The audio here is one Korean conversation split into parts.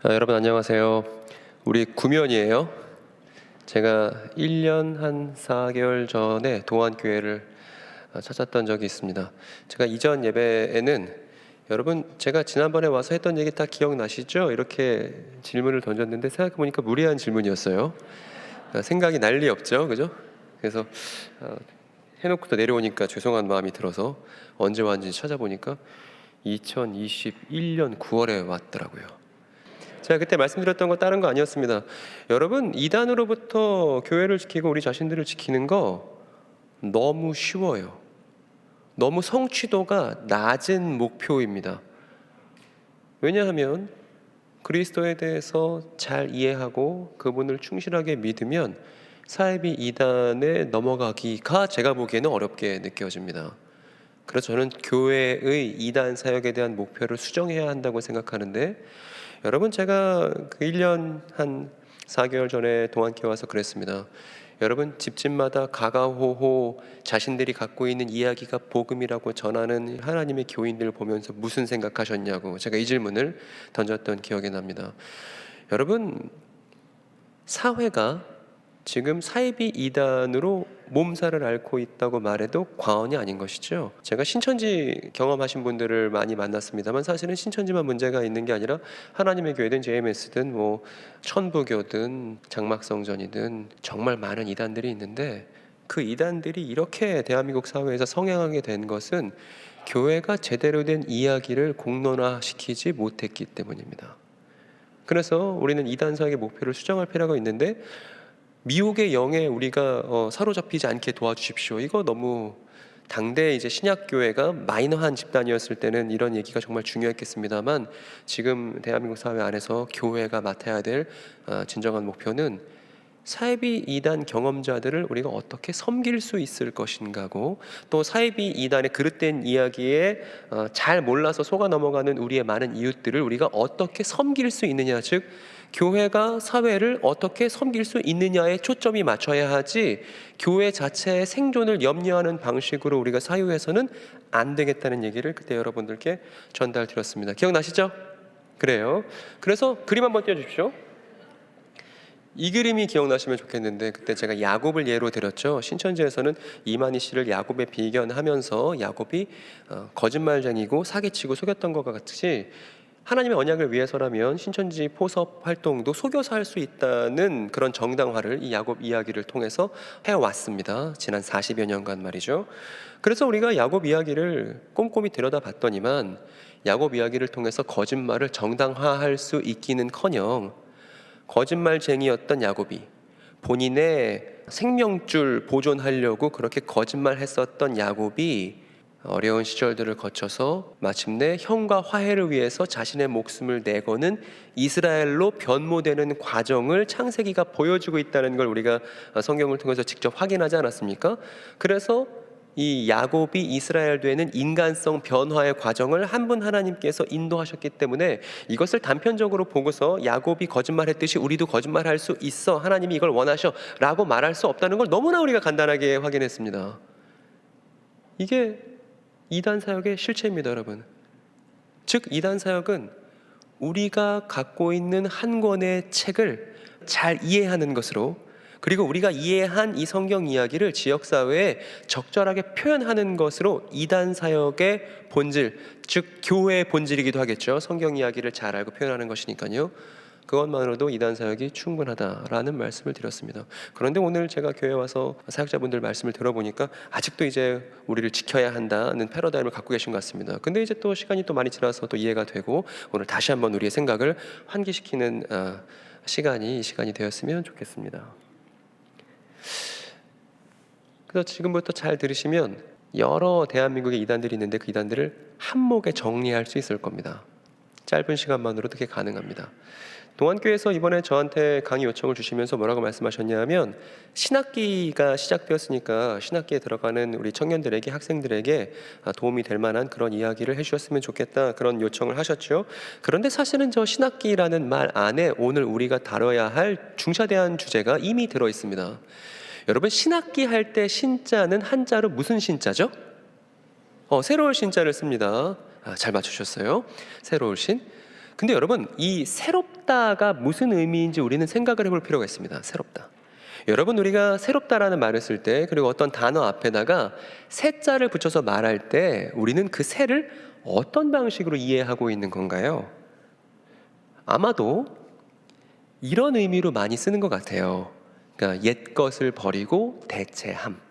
여러분 안녕하세요. 우리 구면이에요. 제가 1년 한 4개월 전에 동안교회를 찾았던 적이 있습니다. 제가 이전 예배에는 여러분 제가 지난번에 와서 했던 얘기 다 기억나시죠? 이렇게 질문을 던졌는데 생각해보니까 무리한 질문이었어요. 생각이 난리 없죠, 그죠? 그래서 해놓고 또 내려오니까 죄송한 마음이 들어서 언제 왔는지 찾아보니까 2021년 9월에 왔더라고요. 제가 그때 말씀드렸던 거 다른 거 아니었습니다. 여러분, 이단으로부터 교회를 지키고 우리 자신들을 지키는 거 너무 쉬워요. 너무 성취도가 낮은 목표입니다. 왜냐하면 그리스도에 대해서 잘 이해하고 그분을 충실하게 믿으면 사이비 이단에 넘어가기가 제가 보기에는 어렵게 느껴집니다. 그래서 저는 교회의 이단 사역에 대한 목표를 수정해야 한다고 생각하는데, 여러분 제가 그 1년 한 4개월 전에 동안교회 와서 그랬습니다. 여러분 집집마다 가가호호 자신들이 갖고 있는 이야기가 복음이라고 전하는 하나님의 교인들 보면서 무슨 생각하셨냐고 제가 이 질문을 던졌던 기억이 납니다. 여러분 사회가 지금 사이비 이단으로 몸살을 앓고 있다고 말해도 과언이 아닌 것이죠. 제가 신천지 경험하신 분들을 많이 만났습니다만 사실은 신천지만 문제가 있는 게 아니라 하나님의 교회든 JMS든 뭐 천부교든 장막성전이든 정말 많은 이단들이 있는데, 그 이단들이 이렇게 대한민국 사회에서 성행하게 된 것은 교회가 제대로 된 이야기를 공론화시키지 못했기 때문입니다. 그래서 우리는 이단 사역의 목표를 수정할 필요가 있는데, 미혹의 영에 우리가 사로잡히지 않게 도와주십시오. 이거 너무 당대 이제 신약교회가 마이너한 집단이었을 때는 이런 얘기가 정말 중요했겠습니다만, 지금 대한민국 사회 안에서 교회가 맡아야 될 진정한 목표는 사이비 이단 경험자들을 우리가 어떻게 섬길 수 있을 것인가고, 또 사이비 이단의 그릇된 이야기에 잘 몰라서 속아 넘어가는 우리의 많은 이웃들을 우리가 어떻게 섬길 수 있느냐, 즉 교회가 사회를 어떻게 섬길 수 있느냐에 초점이 맞춰야 하지, 교회 자체의 생존을 염려하는 방식으로 우리가 사유해서는 안 되겠다는 얘기를 그때 여러분들께 전달드렸습니다. 기억나시죠? 그래요. 그래서 그림 한번 띄워주십시오. 이 그림이 기억나시면 좋겠는데, 그때 제가 야곱을 예로 들었죠. 신천지에서는 이만희 씨를 야곱에 비견하면서 야곱이 거짓말쟁이고 사기치고 속였던 것과 같이 하나님의 언약을 위해서라면 신천지 포섭 활동도 속여서 할 수 있다는 그런 정당화를 이 야곱 이야기를 통해서 해왔습니다. 지난 40여 년간 말이죠. 그래서 우리가 야곱 이야기를 꼼꼼히 들여다봤더니만 야곱 이야기를 통해서 거짓말을 정당화할 수 있기는커녕 거짓말쟁이였던 야곱이 본인의 생명줄 보존하려고 그렇게 거짓말했었던 야곱이 어려운 시절들을 거쳐서 마침내 형과 화해를 위해서 자신의 목숨을 내거는 이스라엘로 변모되는 과정을 창세기가 보여주고 있다는 걸 우리가 성경을 통해서 직접 확인하지 않았습니까? 그래서 이 야곱이 이스라엘 되는 인간성 변화의 과정을 한 분 하나님께서 인도하셨기 때문에 이것을 단편적으로 보고서 야곱이 거짓말했듯이 우리도 거짓말할 수 있어, 하나님이 이걸 원하셔 라고 말할 수 없다는 걸 너무나 우리가 간단하게 확인했습니다. 이게 이단 사역의 실체입니다, 여러분. 즉 이단 사역은 우리가 갖고 있는 한 권의 책을 잘 이해하는 것으로, 그리고 우리가 이해한 이 성경 이야기를 지역사회에 적절하게 표현하는 것으로 이단 사역의 본질, 즉 교회의 본질이기도 하겠죠. 성경 이야기를 잘 알고 표현하는 것이니까요. 그것만으로도 이단 사역이 충분하다라는 말씀을 드렸습니다. 그런데 오늘 제가 교회에 와서 사역자분들 말씀을 들어보니까 아직도 이제 우리를 지켜야 한다는 패러다임을 갖고 계신 것 같습니다. 근데 이제 또 시간이 또 많이 지나서 또 이해가 되고 오늘 다시 한번 우리의 생각을 환기시키는 시간이 되었으면 좋겠습니다. 그래서 지금부터 잘 들으시면 여러 대한민국의 이단들이 있는데 그 이단들을 한목에 정리할 수 있을 겁니다. 짧은 시간만으로도 그게 가능합니다. 동안교회에서 이번에 저한테 강의 요청을 주시면서 뭐라고 말씀하셨냐면, 신학기가 시작되었으니까 신학기에 들어가는 우리 청년들에게, 학생들에게 도움이 될 만한 그런 이야기를 해주셨으면 좋겠다, 그런 요청을 하셨죠. 그런데 사실은 저 신학기라는 말 안에 오늘 우리가 다뤄야 할 중차대한 주제가 이미 들어있습니다. 여러분 신학기 할 때 신자는 한자로 무슨 신자죠? 새로울 신자를 씁니다. 잘 맞추셨어요. 새로울 신. 근데 여러분, 이 새롭다가 무슨 의미인지 우리는 생각을 해볼 필요가 있습니다. 새롭다. 여러분, 우리가 새롭다라는 말을 쓸 때, 그리고 어떤 단어 앞에다가 새자를 붙여서 말할 때 우리는 그 새를 어떤 방식으로 이해하고 있는 건가요? 아마도 이런 의미로 많이 쓰는 것 같아요. 그러니까 옛 것을 버리고 대체함.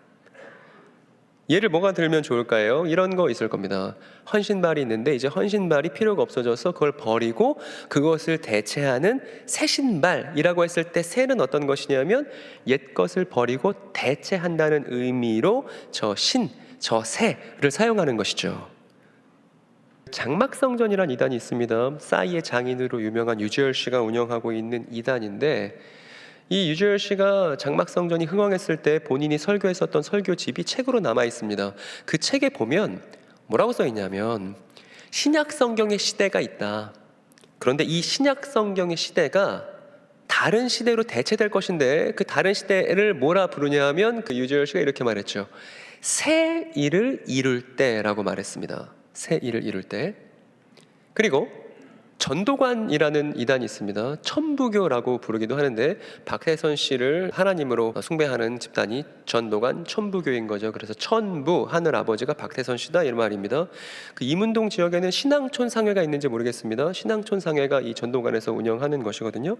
예를 뭐가 들면 좋을까요? 이런 거 있을 겁니다. 헌신발이 있는데 이제 헌신발이 필요가 없어져서 그걸 버리고 그것을 대체하는 새 신발이라고 했을 때 새는 어떤 것이냐면 옛 것을 버리고 대체한다는 의미로 저 새를 사용하는 것이죠. 장막성전이란 이단이 있습니다. 싸이의 장인으로 유명한 유재열 씨가 운영하고 있는 이단인데, 이 유재열 씨가 장막성전이 흥왕했을 때 본인이 설교했었던 설교집이 책으로 남아 있습니다. 그 책에 보면 뭐라고 써 있냐면 신약성경의 시대가 있다. 그런데 이 신약성경의 시대가 다른 시대로 대체될 것인데 그 다른 시대를 뭐라 부르냐 하면 그 유재열 씨가 이렇게 말했죠. 새 일을 이룰 때라고 말했습니다. 새 일을 이룰 때. 그리고 전도관이라는 이단이 있습니다. 천부교라고 부르기도 하는데 박태선 씨를 하나님으로 숭배하는 집단이 전도관 천부교인 거죠. 그래서 천부 하늘 아버지가 박태선 씨다 이런 말입니다. 그 이문동 지역에는 신앙촌 상회가 있는지 모르겠습니다. 신앙촌 상회가 이 전도관에서 운영하는 것이거든요.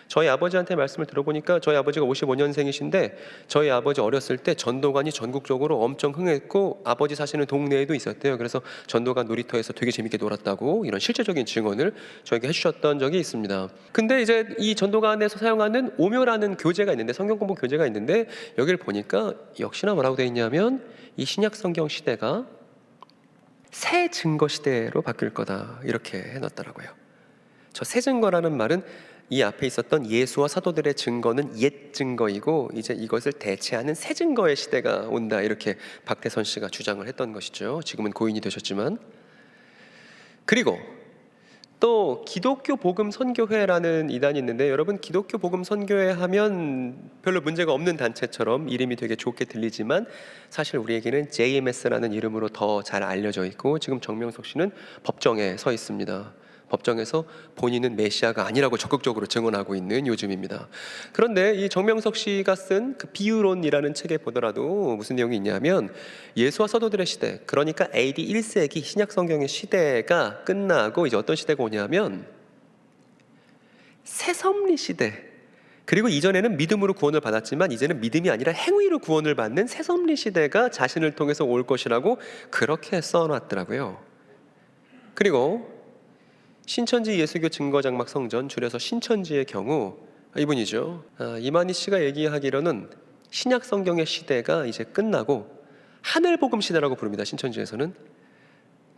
저희 아버지한테 말씀을 들어보니까 저희 아버지가 55년생이신데 저희 아버지 어렸을 때 전도관이 전국적으로 엄청 흥했고 아버지 사시는 동네에도 있었대요. 그래서 전도관 놀이터에서 되게 재밌게 놀았다고 이런 실제적인 증언을 저에게 해주셨던 적이 있습니다. 근데 이제 이 전도관에서 사용하는 오묘라는 교재가 있는데 성경 공부 교재가 있는데 여기를 보니까 역시나 뭐라고 되어 있냐면 이 신약 성경 시대가 새 증거 시대로 바뀔 거다 이렇게 해놨더라고요. 저 새 증거라는 말은 이 앞에 있었던 예수와 사도들의 증거는 옛 증거이고 이제 이것을 대체하는 새 증거의 시대가 온다 이렇게 박태선 씨가 주장을 했던 것이죠. 지금은 고인이 되셨지만. 그리고 또 기독교 복음 선교회라는 이단이 있는데 여러분 기독교 복음 선교회 하면 별로 문제가 없는 단체처럼 이름이 되게 좋게 들리지만 사실 우리에게는 JMS라는 이름으로 더 잘 알려져 있고 지금 정명석 씨는 법정에 서 있습니다. 법정에서 본인은 메시아가 아니라고 적극적으로 증언하고 있는 요즘입니다. 그런데 이 정명석 씨가 쓴 그 비유론이라는 책에 보더라도 무슨 내용이 있냐면 예수와 사도들의 시대, 그러니까 AD 1세기 신약 성경의 시대가 끝나고 이제 어떤 시대가 오냐면 새섭리 시대. 그리고 이전에는 믿음으로 구원을 받았지만 이제는 믿음이 아니라 행위로 구원을 받는 새섭리 시대가 자신을 통해서 올 것이라고 그렇게 써놨더라고요. 그리고 신천지 예수교 증거장막 성전, 줄여서 신천지의 경우 이분이죠. 이만희 씨가 얘기하기로는 신약 성경의 시대가 이제 끝나고 하늘복음 시대라고 부릅니다. 신천지에서는.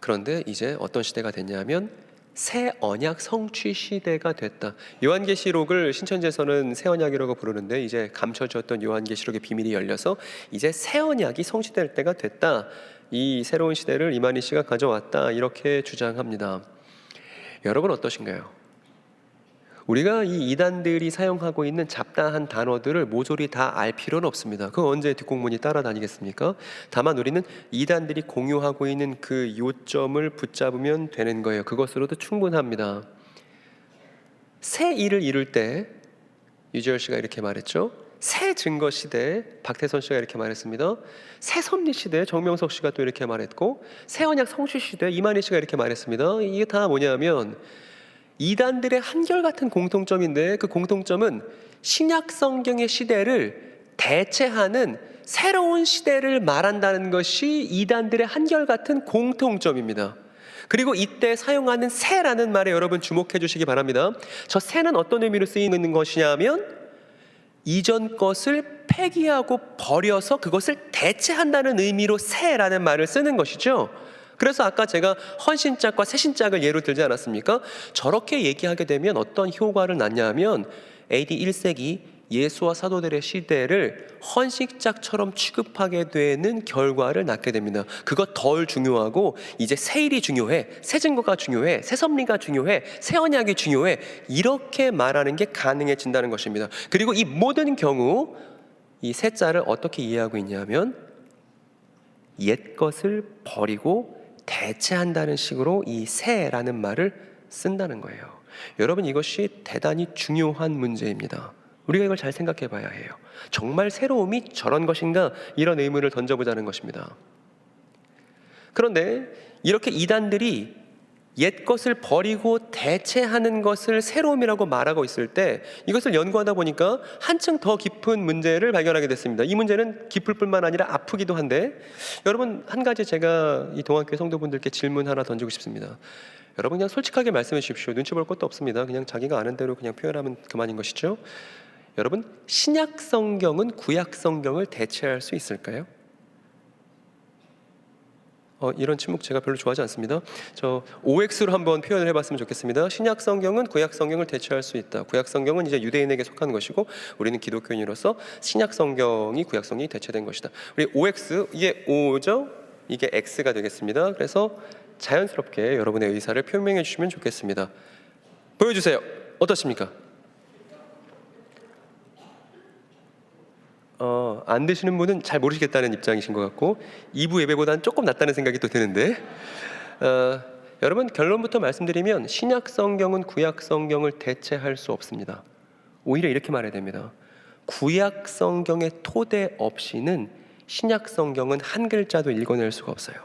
그런데 이제 어떤 시대가 됐냐면 새 언약 성취 시대가 됐다. 요한계시록을 신천지에서는 새 언약이라고 부르는데 이제 감춰졌던 요한계시록의 비밀이 열려서 이제 새 언약이 성취될 때가 됐다. 이 새로운 시대를 이만희 씨가 가져왔다. 이렇게 주장합니다. 여러분 어떠신가요? 우리가 이 이단들이 사용하고 있는 잡다한 단어들을 모조리 다 알 필요는 없습니다. 그 언제 뒷공문이 따라다니겠습니까? 다만 우리는 이단들이 공유하고 있는 그 요점을 붙잡으면 되는 거예요. 그것으로도 충분합니다. 새 일을 이룰 때 유재열 씨가 이렇게 말했죠. 새 증거 시대 박태선 씨가 이렇게 말했습니다. 새 섭리 시대 정명석 씨가 또 이렇게 말했고 새 언약 성취 시대 이만희 씨가 이렇게 말했습니다. 이게 다 뭐냐면 이단들의 한결같은 공통점인데 그 공통점은 신약 성경의 시대를 대체하는 새로운 시대를 말한다는 것이 이단들의 한결같은 공통점입니다. 그리고 이때 사용하는 새라는 말에 여러분 주목해 주시기 바랍니다. 저 새는 어떤 의미로 쓰이는 것이냐면 이전 것을 폐기하고 버려서 그것을 대체한다는 의미로 새라는 말을 쓰는 것이죠. 그래서 아까 제가 헌신짝과 새신짝을 예로 들지 않았습니까? 저렇게 얘기하게 되면 어떤 효과를 낳냐 하면 AD 1세기 예수와 사도들의 시대를 헌신짝처럼 취급하게 되는 결과를 낳게 됩니다. 그거 덜 중요하고 이제 새 일이 중요해, 새 증거가 중요해, 새 섭리가 중요해, 새 언약이 중요해 이렇게 말하는 게 가능해진다는 것입니다. 그리고 이 모든 경우 이 새 자를 어떻게 이해하고 있냐면 옛 것을 버리고 대체한다는 식으로 이 새라는 말을 쓴다는 거예요. 여러분, 이것이 대단히 중요한 문제입니다. 우리가 이걸 잘 생각해 봐야 해요. 정말 새로움이 저런 것인가? 이런 의문을 던져보자는 것입니다. 그런데 이렇게 이단들이 옛 것을 버리고 대체하는 것을 새로움이라고 말하고 있을 때, 이것을 연구하다 보니까 한층 더 깊은 문제를 발견하게 됐습니다. 이 문제는 깊을 뿐만 아니라 아프기도 한데, 여러분, 한 가지 제가 이 동학교회 성도분들께 질문 하나 던지고 싶습니다. 여러분, 그냥 솔직하게 말씀해 주십시오. 눈치 볼 것도 없습니다. 그냥 자기가 아는 대로 그냥 표현하면 그만인 것이죠. 여러분, 신약 성경은 구약 성경을 대체할 수 있을까요? 이런 침묵 제가 별로 좋아하지 않습니다. 저 OX로 한번 표현을 해봤으면 좋겠습니다. 신약 성경은 구약 성경을 대체할 수 있다. 구약 성경은 이제 유대인에게 속한 것이고, 우리는 기독교인으로서 신약 성경이 구약 성경이 대체된 것이다. 우리 OX, 이게 O죠? 이게 X가 되겠습니다. 그래서 자연스럽게 여러분의 의사를 표명해 주시면 좋겠습니다. 보여주세요. 어떻습니까? 안 되시는 분은 잘 모르시겠다는 입장이신 것 같고, 2부 예배보다는 조금 낫다는 생각이 또 드는데, 여러분, 결론부터 말씀드리면 신약 성경은 구약 성경을 대체할 수 없습니다. 오히려 이렇게 말해야 됩니다. 구약 성경의 토대 없이는 신약 성경은 한 글자도 읽어낼 수가 없어요.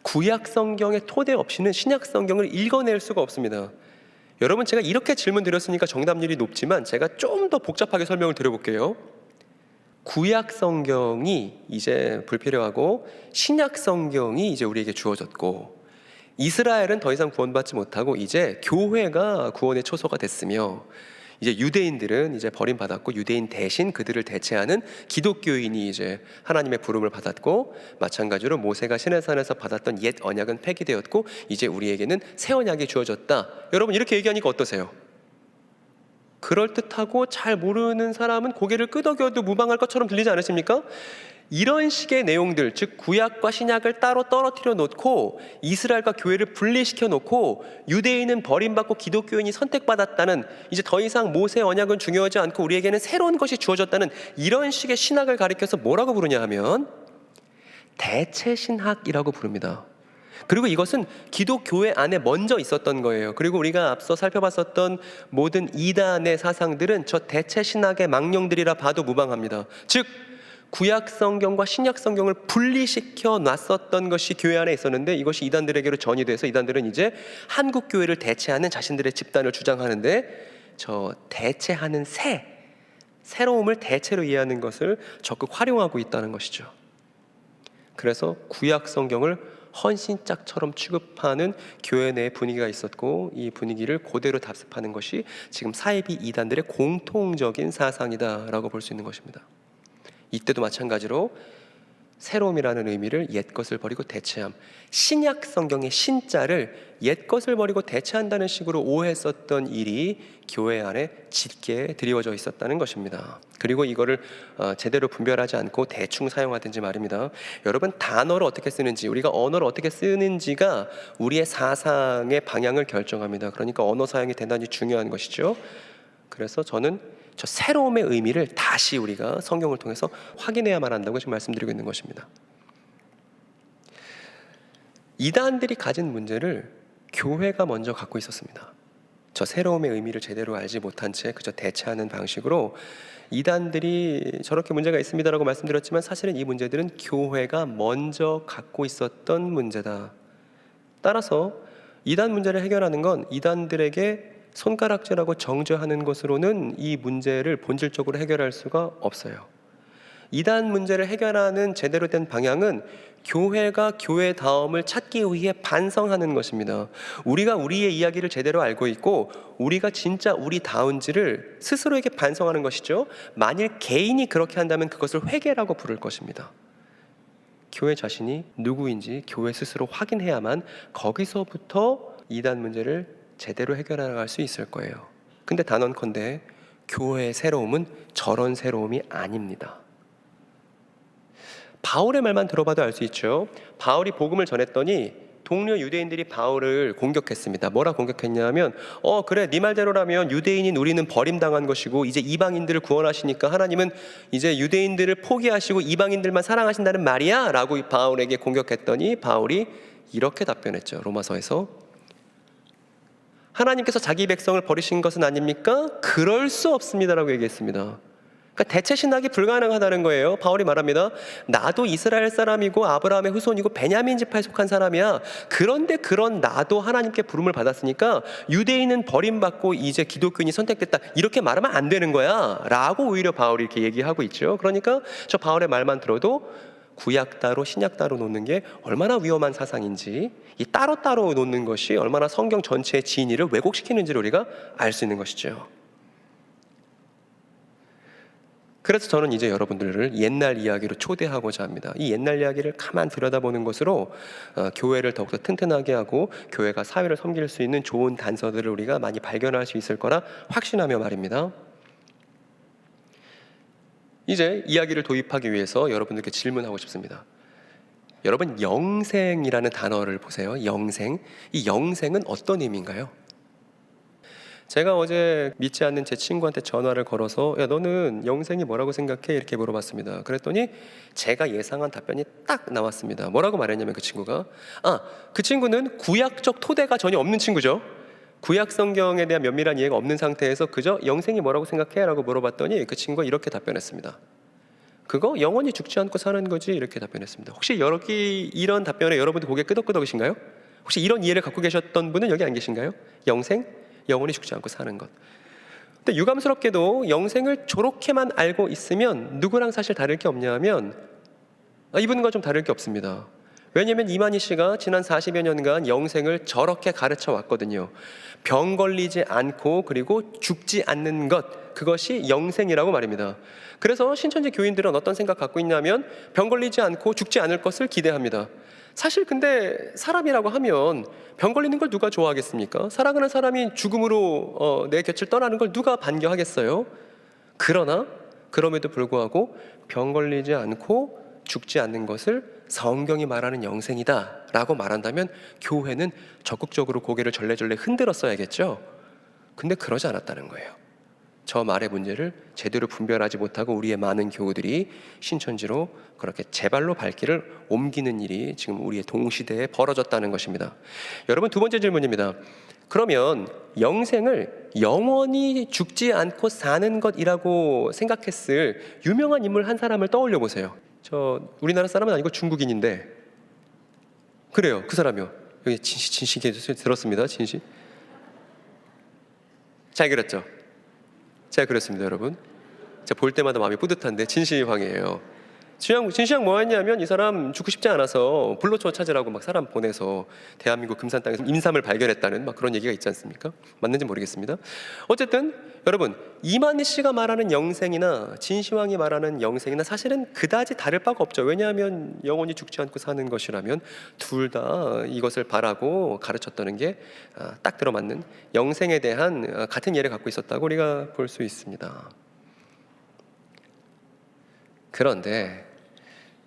구약 성경의 토대 없이는 신약 성경을 읽어낼 수가 없습니다. 여러분, 제가 이렇게 질문 드렸으니까 정답률이 높지만 제가 좀 더 복잡하게 설명을 드려볼게요. 구약 성경이 이제 불필요하고 신약 성경이 이제 우리에게 주어졌고, 이스라엘은 더 이상 구원받지 못하고 이제 교회가 구원의 초소가 됐으며, 이제 유대인들은 이제 버림받았고 유대인 대신 그들을 대체하는 기독교인이 이제 하나님의 부름을 받았고, 마찬가지로 모세가 시내산에서 받았던 옛 언약은 폐기되었고 이제 우리에게는 새 언약이 주어졌다. 여러분, 이렇게 얘기하니까 어떠세요? 그럴듯하고 잘 모르는 사람은 고개를 끄덕여도 무방할 것처럼 들리지 않으십니까? 이런 식의 내용들, 즉 구약과 신약을 따로 떨어뜨려 놓고 이스라엘과 교회를 분리시켜 놓고 유대인은 버림받고 기독교인이 선택받았다는, 이제 더 이상 모세 언약은 중요하지 않고 우리에게는 새로운 것이 주어졌다는 이런 식의 신학을 가리켜서 뭐라고 부르냐 하면 대체신학이라고 부릅니다. 그리고 이것은 기독교회 안에 먼저 있었던 거예요. 그리고 우리가 앞서 살펴봤었던 모든 이단의 사상들은 저 대체신학의 망령들이라 봐도 무방합니다. 즉 구약 성경과 신약 성경을 분리시켜 놨었던 것이 교회 안에 있었는데, 이것이 이단들에게로 전이돼서 이단들은 이제 한국 교회를 대체하는 자신들의 집단을 주장하는데, 저 대체하는 새로움을 대체로 이해하는 것을 적극 활용하고 있다는 것이죠. 그래서 구약 성경을 헌신짝처럼 취급하는 교회 내 분위기가 있었고, 이 분위기를 그대로 답습하는 것이 지금 사이비 이단들의 공통적인 사상이다라고 볼 수 있는 것입니다. 이때도 마찬가지로 새로움이라는 의미를 옛 것을 버리고 대체함, 신약 성경의 신자를 옛 것을 버리고 대체한다는 식으로 오해했었던 일이 교회 안에 짙게 드리워져 있었다는 것입니다. 그리고 이거를 제대로 분별하지 않고 대충 사용하든지 말입니다. 여러분, 단어를 어떻게 쓰는지, 우리가 언어를 어떻게 쓰는지가 우리의 사상의 방향을 결정합니다. 그러니까 언어 사용이 대단히 중요한 것이죠. 그래서 저는 저 새로움의 의미를 다시 우리가 성경을 통해서 확인해야만 한다고 지금 말씀드리고 있는 것입니다. 이단들이 가진 문제를 교회가 먼저 갖고 있었습니다. 저 새로움의 의미를 제대로 알지 못한 채 그저 대체하는 방식으로 이단들이 저렇게 문제가 있습니다라고 말씀드렸지만, 사실은 이 문제들은 교회가 먼저 갖고 있었던 문제다. 따라서 이단 문제를 해결하는 건 이단들에게 손가락질하고 정죄하는 것으로는 이 문제를 본질적으로 해결할 수가 없어요. 이단 문제를 해결하는 제대로 된 방향은 교회가 교회다움을 찾기 위해 반성하는 것입니다. 우리가 우리의 이야기를 제대로 알고 있고 우리가 진짜 우리다운지를 스스로에게 반성하는 것이죠. 만일 개인이 그렇게 한다면 그것을 회개라고 부를 것입니다. 교회 자신이 누구인지 교회 스스로 확인해야만 거기서부터 이단 문제를 제대로 해결해 나갈 수 있을 거예요. 근데 단언컨대 교회의 새로움은 저런 새로움이 아닙니다. 바울의 말만 들어봐도 알 수 있죠. 바울이 복음을 전했더니 동료 유대인들이 바울을 공격했습니다. 뭐라 공격했냐면 그래, 네 말대로라면 유대인인 우리는 버림당한 것이고 이제 이방인들을 구원하시니까 하나님은 이제 유대인들을 포기하시고 이방인들만 사랑하신다는 말이야? 라고 바울에게 공격했더니 바울이 이렇게 답변했죠. 로마서에서 하나님께서 자기 백성을 버리신 것은 아닙니까? 그럴 수 없습니다라고 얘기했습니다. 그러니까 대체 신학이 불가능하다는 거예요. 바울이 말합니다. 나도 이스라엘 사람이고 아브라함의 후손이고 베냐민 지파에 속한 사람이야. 그런데 그런 나도 하나님께 부름을 받았으니까 유대인은 버림받고 이제 기독교인이 선택됐다. 이렇게 말하면 안 되는 거야 라고 오히려 바울이 이렇게 얘기하고 있죠. 그러니까 저 바울의 말만 들어도 구약 따로 신약 따로 놓는 게 얼마나 위험한 사상인지, 이 따로따로 놓는 것이 얼마나 성경 전체의 진리를 왜곡시키는지를 우리가 알 수 있는 것이죠. 그래서 저는 이제 여러분들을 옛날 이야기로 초대하고자 합니다. 이 옛날 이야기를 가만 들여다보는 것으로 교회를 더욱더 튼튼하게 하고 교회가 사회를 섬길 수 있는 좋은 단서들을 우리가 많이 발견할 수 있을 거라 확신하며 말입니다. 이제 이야기를 도입하기 위해서 여러분들께 질문하고 싶습니다. 여러분, 영생이라는 단어를 보세요. 영생. 이 영생은 어떤 의미인가요? 제가 어제 믿지 않는 제 친구한테 전화를 걸어서 야, 너는 영생이 뭐라고 생각해? 이렇게 물어봤습니다. 그랬더니 제가 예상한 답변이 딱 나왔습니다. 뭐라고 말했냐면 그 친구가 그 친구는 구약적 토대가 전혀 없는 친구죠. 구약 성경에 대한 면밀한 이해가 없는 상태에서 그저 영생이 뭐라고 생각해? 라고 물어봤더니 그 친구가 이렇게 답변했습니다. 그거 영원히 죽지 않고 사는 거지, 이렇게 답변했습니다. 혹시 여기 이런 답변에 여러분들 고개 끄덕끄덕이신가요? 혹시 이런 이해를 갖고 계셨던 분은 여기 안 계신가요? 영생? 영원히 죽지 않고 사는 것. 근데 유감스럽게도 영생을 저렇게만 알고 있으면 누구랑 사실 다를 게 없냐 하면 이분과 좀 다를 게 없습니다. 왜냐하면 이만희 씨가 지난 40여 년간 영생을 저렇게 가르쳐 왔거든요. 병 걸리지 않고 그리고 죽지 않는 것, 그것이 영생이라고 말입니다. 그래서 신천지 교인들은 어떤 생각 갖고 있냐면 병 걸리지 않고 죽지 않을 것을 기대합니다. 사실 근데 사람이라고 하면 병 걸리는 걸 누가 좋아하겠습니까? 사랑하는 사람이 죽음으로 내 곁을 떠나는 걸 누가 반겨하겠어요? 그러나 그럼에도 불구하고 병 걸리지 않고 죽지 않는 것을 성경이 말하는 영생이다 라고 말한다면 교회는 적극적으로 고개를 절레절레 흔들었어야겠죠. 근데 그러지 않았다는 거예요. 저 말의 문제를 제대로 분별하지 못하고 우리의 많은 교우들이 신천지로 그렇게 제발로 발길을 옮기는 일이 지금 우리의 동시대에 벌어졌다는 것입니다. 여러분, 두 번째 질문입니다. 그러면 영생을 영원히 죽지 않고 사는 것이라고 생각했을 유명한 인물 한 사람을 떠올려 보세요. 저 우리나라 사람은 아니고 중국인인데 그래요. 그 사람이요. 여기 진시 들었습니다. 진시. 잘 그렸죠? 제가 그랬습니다, 여러분. 제가 볼 때마다 마음이 뿌듯한데 진시황이에요. 진시황 뭐 했냐면 이 사람 죽고 싶지 않아서 불로초 찾으라고 막 사람 보내서 대한민국 금산 땅에서 임삼을 발견했다는 막 그런 얘기가 있지 않습니까? 맞는지 모르겠습니다. 어쨌든 여러분, 이만희 씨가 말하는 영생이나 진시황이 말하는 영생이나 사실은 그다지 다를 바가 없죠. 왜냐하면 영원히 죽지 않고 사는 것이라면 둘 다 이것을 바라고 가르쳤다는 게 딱 들어맞는 영생에 대한 같은 예를 갖고 있었다고 우리가 볼 수 있습니다. 그런데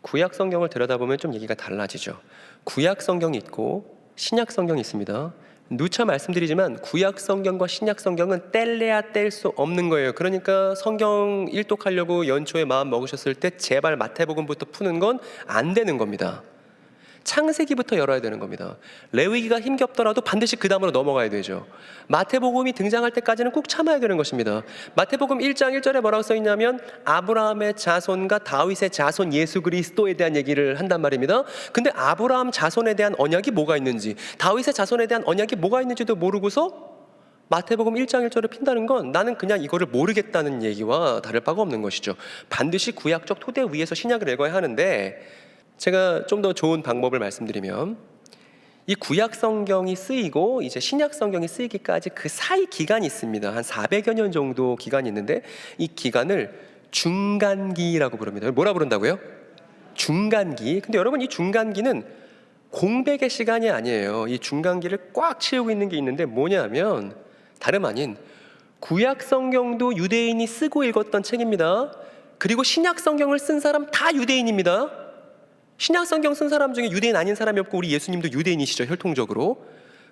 구약 성경을 들여다보면 좀 얘기가 달라지죠. 구약 성경이 있고 신약 성경이 있습니다. 누차 말씀드리지만 구약 성경과 신약 성경은 뗄래야 뗄 수 없는 거예요. 그러니까 성경 일독하려고 연초에 마음 먹으셨을 때 제발 마태복음부터 푸는 건 안 되는 겁니다. 창세기부터 열어야 되는 겁니다. 레위기가 힘겹더라도 반드시 그 다음으로 넘어가야 되죠. 마태복음이 등장할 때까지는 꼭 참아야 되는 것입니다. 마태복음 1장 1절에 뭐라고 써있냐면 아브라함의 자손과 다윗의 자손 예수 그리스도에 대한 얘기를 한단 말입니다. 근데 아브라함 자손에 대한 언약이 뭐가 있는지, 다윗의 자손에 대한 언약이 뭐가 있는지도 모르고서 마태복음 1장 1절을 핀다는 건 나는 그냥 이거를 모르겠다는 얘기와 다를 바가 없는 것이죠. 반드시 구약적 토대 위에서 신약을 읽어야 하는데, 제가 좀 더 좋은 방법을 말씀드리면 이 구약 성경이 쓰이고 이제 신약 성경이 쓰이기까지 그 사이 기간이 있습니다. 한 400여 년 정도 기간이 있는데 이 기간을 중간기라고 부릅니다. 뭐라 부른다고요? 중간기. 근데 여러분, 이 중간기는 공백의 시간이 아니에요. 이 중간기를 꽉 채우고 있는 게 있는데 뭐냐면 다름 아닌 구약 성경도 유대인이 쓰고 읽었던 책입니다. 그리고 신약 성경을 쓴 사람 다 유대인입니다. 신약 성경 쓴 사람 중에 유대인 아닌 사람이 없고 우리 예수님도 유대인이시죠, 혈통적으로.